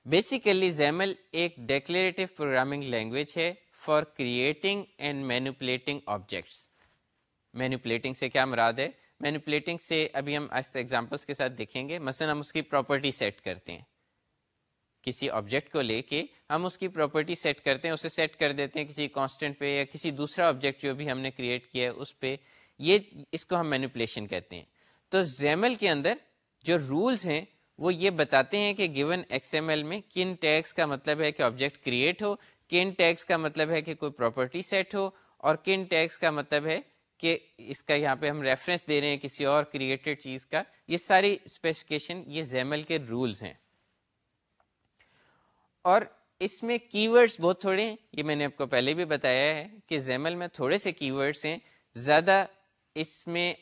بیسیکلی زیمل ایک ڈیکلیریٹو پروگرامنگ لینگویج ہے for creating and manipulating objects. Manipulating سے کیا مراد ہے؟ مینیپولیٹنگ سے ابھی ہم ایسے ایگزامپلس کے ساتھ دیکھیں گے. مثلا ہم اس کی پراپرٹی سیٹ کرتے ہیں, کسی آبجیکٹ کو لے کے ہم اس کی پراپرٹی سیٹ کرتے ہیں, اسے سیٹ کر دیتے ہیں کسی کانسٹنٹ پہ یا کسی دوسرا آبجیکٹ جو بھی ہم نے کریٹ کیا ہے اس پہ. یہ اس کو ہم مینیپولیشن کہتے ہیں. تو زیمل کے اندر جو رولز ہیں وہ یہ بتاتے ہیں کہ گیون ایکس ایم ایل میں کن ٹیگس کا مطلب ہے کہ آبجیکٹ کریٹ ہو, کن ٹیگس کا مطلب ہے کہ کوئی پراپرٹی سیٹ ہو, اور کن ٹیگس کا مطلب ہے کہ اس کا یہاں پہ ہم ریفرنس دے رہے ہیں کسی اور کریٹڈ چیز کا. یہ ساری اسپیسیفکیشن یہ زیمل کے رولز ہیں. اور اس میں کی ورڈس بہت تھوڑے ہیں, یہ میں نے آپ کو پہلے بھی بتایا ہے کہ زیمل میں تھوڑے سے کی ورڈس ہیں. زیادہ اس میں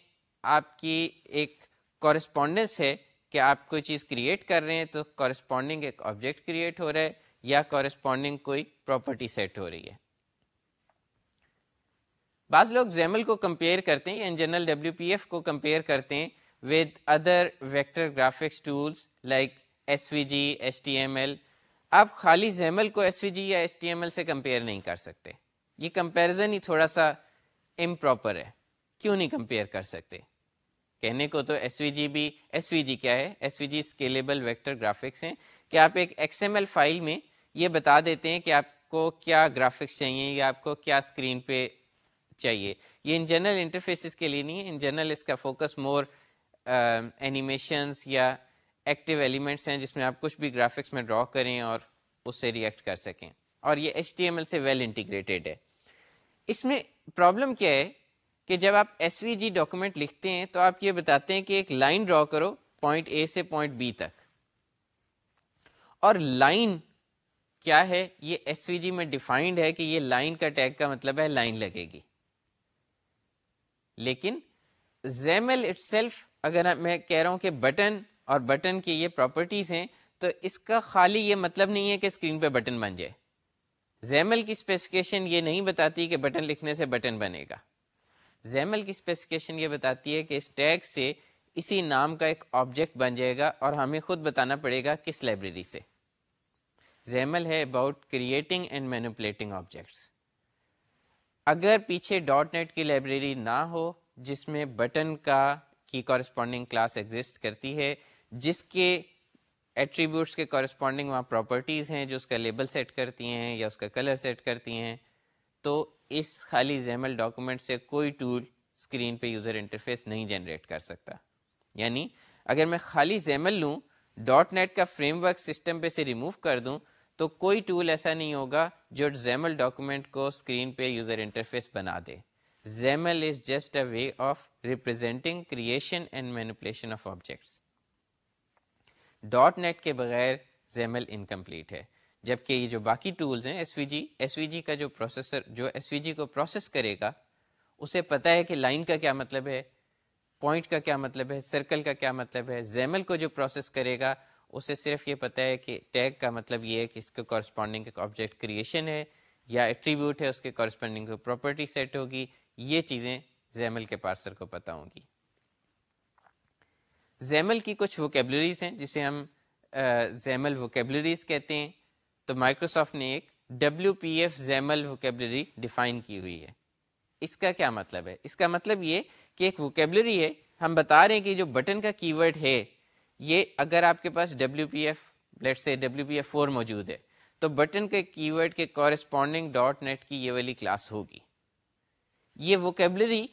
آپ کی ایک کورسپونڈنس ہے کہ آپ کوئی چیز کریٹ کر رہے ہیں تو کورسپونڈنگ ایک آبجیکٹ کریٹ ہو رہا ہے یا کورسپونڈنگ کوئی پراپرٹی سیٹ ہو رہی ہے. بعض لوگ زیمل کو کمپیئر کرتے ہیں, ان جنرل WPF کو کمپیئر کرتے ہیں with other vector graphics tools like SVG, HTML. آپ خالی زیمل کو SVG یا HTML سے کمپیئر نہیں کر سکتے. یہ کمپیرزن ہی تھوڑا سا امپراپر ہے. کیوں نہیں کمپیئر کر سکتے؟ کہنے کو تو SVG بھی, SVG کیا ہے؟ SVG اسکیلیبل ویکٹر گرافکس ہیں کہ آپ ایک XML فائل میں یہ بتا دیتے ہیں کہ آپ کو کیا گرافکس چاہیے یا آپ کو کیا اسکرین پہ چاہیے. یہ ان جنرل انٹرفیسز کے لیے نہیں ہے. ان جنرل اس کا فوکس مور اینیمیشنز یا ایکٹیو ایلیمنٹس ہیں جس میں آپ کچھ بھی گرافکس میں ڈرا کریں اور اس سے ریئیکٹ کر سکیں, اور یہ HTML سے ویل انٹیگریٹڈ ہے. اس میں پرابلم کیا ہے کہ جب آپ SVG ڈاکومنٹ لکھتے ہیں تو آپ یہ بتاتے ہیں کہ ایک لائن ڈرا کرو پوائنٹ A سے پوائنٹ B تک, اور لائن کیا ہے یہ SVG میں ڈیفائنڈ ہے کہ یہ لائن کا ٹیگ کا مطلب ہے لائن لگے گی. لیکن زیمل اٹ سیلف اگر میں کہہ رہا ہوں کہ بٹن اور بٹن کی یہ پراپرٹیز ہیں تو اس کا خالی یہ مطلب نہیں ہے کہ اسکرین پہ بٹن بن جائے. زیمل کی اسپیسیفکیشن یہ نہیں بتاتی کہ بٹن لکھنے سے بٹن بنے گا. زیمل کی اسپیسیفکیشن یہ بتاتی ہے کہ اس ٹیگ سے اسی نام کا ایک آبجیکٹ بن جائے گا اور ہمیں خود بتانا پڑے گا کس لائبریری سے. زیمل ہے about creating and manipulating objects. اگر پیچھے .NET کی لائبریری نہ ہو جس میں بٹن کا کی کورسپونڈنگ کلاس ایگزسٹ کرتی ہے, جس کے ایٹریبیوٹس کے کورسپونڈنگ وہاں پراپرٹیز ہیں جو اس کا لیبل سیٹ کرتی ہیں یا اس کا کلر سیٹ کرتی ہیں, تو اس خالی زیمل ڈاکومنٹ سے کوئی ٹول اسکرین پہ یوزر انٹرفیس نہیں جنریٹ کر سکتا. یعنی اگر میں خالی زیمل لوں, .NET کا فریم ورک سسٹم پہ سے ریموو کر دوں, تو کوئی ٹول ایسا نہیں ہوگا جو زیمل ڈاکومنٹ کو اسکرین پہ یوزر انٹرفیس بنا دے. XAML is just a way of representing creation and manipulation of objects. .NET کے بغیر زیمل انکمپلیٹ ہے. جبکہ یہ جو باقی ٹولز ہیں ایس وی جی کا جو پروسیسر جو SVG کو پروسیس کرے گا اسے پتہ ہے کہ لائن کا کیا مطلب ہے, پوائنٹ کا کیا مطلب ہے, سرکل کا کیا مطلب ہے. زیمل کو جو پروسیس کرے گا اسے صرف یہ پتہ ہے کہ ٹیگ کا مطلب یہ ہے کہ اس کے کورسپونڈنگ ایک آبجیکٹ کریشن ہے یا ایٹریبیوٹ ہے, اس کے کورسپونڈنگ کو پراپرٹی سیٹ ہوگی. یہ چیزیں زیمل کے پارسر کو پتہ ہوں گی. زیمل کی کچھ ووکیبلریز ہیں جسے ہم زیمل ووکیبلریز کہتے ہیں. تو مائکروسافٹ نے ایک WPF زیمل ووکیبلری ڈیفائن کی ہوئی ہے. اس کا کیا مطلب ہے؟ اس کا مطلب یہ کہ ایک ووکیبلری ہے, ہم بتا رہے ہیں کہ جو بٹن کا کی ورڈ ہے یہ اگر آپ کے پاس لیٹس سے WPF4 موجود ہے تو بٹن کے کی ورڈ کے کورسپونڈنگ .NET کی یہ والی کلاس ہوگی. یہ ووکیبلری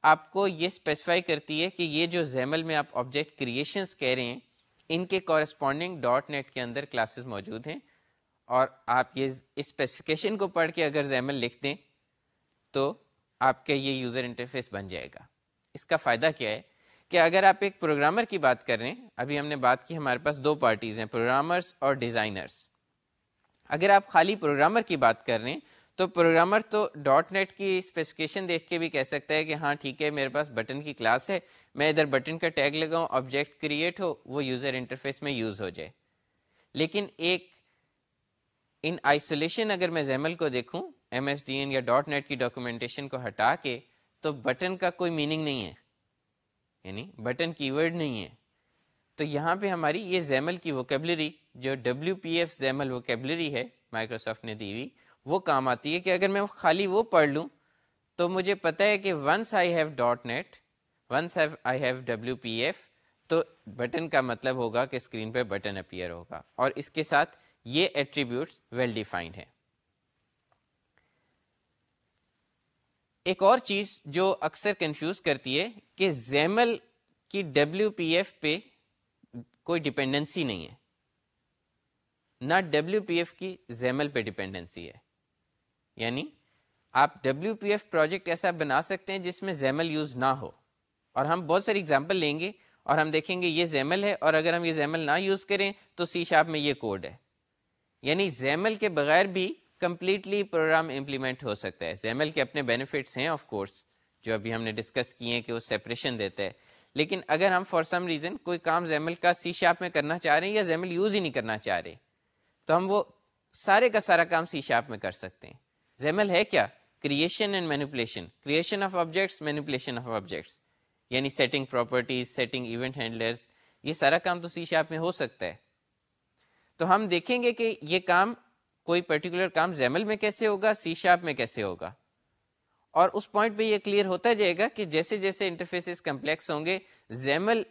آپ کو یہ اسپیسیفائی کرتی ہے کہ یہ جو زیمل میں آپ آبجیکٹ کریشنز کہہ رہے ہیں ان کے کورسپونڈنگ .NET کے اندر کلاسز موجود ہیں, اور آپ یہ اسپیسیفکیشن کو پڑھ کے اگر زیمل لکھ دیں تو آپ کا یہ یوزر انٹرفیس بن جائے گا. اس کا فائدہ کیا ہے کہ اگر آپ ایک پروگرامر کی بات کر رہے ہیں, ابھی ہم نے بات کی ہمارے پاس دو پارٹیز ہیں, پروگرامرز اور ڈیزائنرز. اگر آپ خالی پروگرامر کی بات کر رہے ہیں تو پروگرامر تو ڈاٹ نیٹ کی اسپیسیفکیشن دیکھ کے بھی کہہ سکتا ہے کہ ہاں ٹھیک ہے میرے پاس بٹن کی کلاس ہے, میں ادھر بٹن کا ٹیگ لگاؤں, آبجیکٹ کریٹ ہو, وہ یوزر انٹرفیس میں یوز ہو جائے. لیکن ایک ان آئسولیشن اگر میں زیمل کو دیکھوں ایم ایس ڈی این یا ڈاٹ نیٹ کی ڈاکومنٹیشن کو ہٹا کے, تو بٹن کا کوئی میننگ نہیں ہے, یعنی بٹن کی ورڈ نہیں ہے. تو یہاں پہ ہماری یہ زیمل کی ووکیبلری جو WPF زیمل ووکیبلری ہے مائکروسافٹ نے دی ہوئی, وہ کام آتی ہے کہ اگر میں خالی وہ پڑھ لوں تو مجھے پتہ ہے کہ once I have dot net, once I have WPF, تو بٹن کا مطلب ہوگا کہ اسکرین پہ بٹن اپیئر ہوگا, اور اس کے ساتھ یہ ایٹریبیوٹس ویل ڈیفائنڈ ہیں. ایک اور چیز جو اکثر کنفیوز کرتی ہے کہ زیمل کی WPF پہ کوئی ڈپینڈنسی نہیں ہے, نہ WPF کی زیمل پہ ڈپینڈنسی ہے. یعنی آپ WPF پروجیکٹ ایسا بنا سکتے ہیں جس میں زیمل یوز نہ ہو, اور ہم بہت ساری اگزامپل لیں گے اور ہم دیکھیں گے یہ زیمل ہے, اور اگر ہم یہ زیمل نہ یوز کریں تو سی شارپ میں یہ کوڈ ہے. یعنی زیمل کے بغیر بھی کمپلیٹلی پروگرام امپلیمنٹ ہو سکتا ہے. زیمل کے اپنے بینیفٹس ہیں آف کورس, جو ابھی ہم نے ڈسکس کیے ہیں کہ وہ سیپریشن دیتا ہے, لیکن اگر ہم فار سم ریزن کوئی کام زیمل کا سی شارپ میں کرنا چاہ رہے ہیں یا زیمل یوز ہی نہیں کرنا چاہ رہے, تو ہم وہ سارے کا سارا کام سی شارپ میں کر سکتے ہیں. زیمل ہے کیا؟ Creation and manipulation, creation of objects, manipulation of objects, یعنی setting properties, setting event handlers, یہ سارا کام تو سی شارپ میں ہو سکتا ہے. تو ہم دیکھیں گے کہ یہ کام کوئی پرٹیکولر کام زیمل میں کیسے ہوگا, سی شارپ میں کیسے ہوگا, اور اس پوائنٹ پہ یہ کلیئر ہوتا جائے گا کہ جیسے جیسے انٹرفیسز کمپلیکس ہوں گے زیمل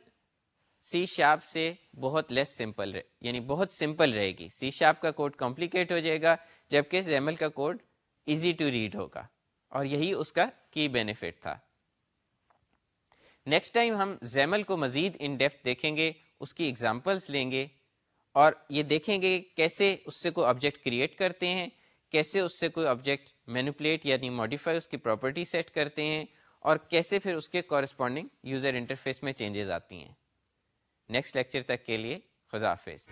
سی شارپ سے بہت لیس سمپل یعنی بہت سمپل رہے گی. سی شارپ کا کوڈ کمپلیکیٹ ہو جائے گا جبکہ زیمل کا کوڈ ایزی ٹو ریڈ ہوگا, اور یہی اس کا کی بینیفٹ تھا. نیکسٹ ٹائم ہم زیمل کو مزید ان ڈیپتھ دیکھیں گے, اس کی ایگزامپلس لیں گے, اور یہ دیکھیں گے کیسے اس سے کوئی آبجیکٹ کریٹ کرتے ہیں, کیسے اس سے کوئی آبجیکٹ مینیپولیٹ یعنی ماڈیفائی اس کی پراپرٹی سیٹ کرتے ہیں, اور کیسے پھر اس کے کورسپونڈنگ یوزر انٹرفیس میں چینجز آتی ہیں. نیکسٹ لیکچر تک کے لیے خدا حافظ.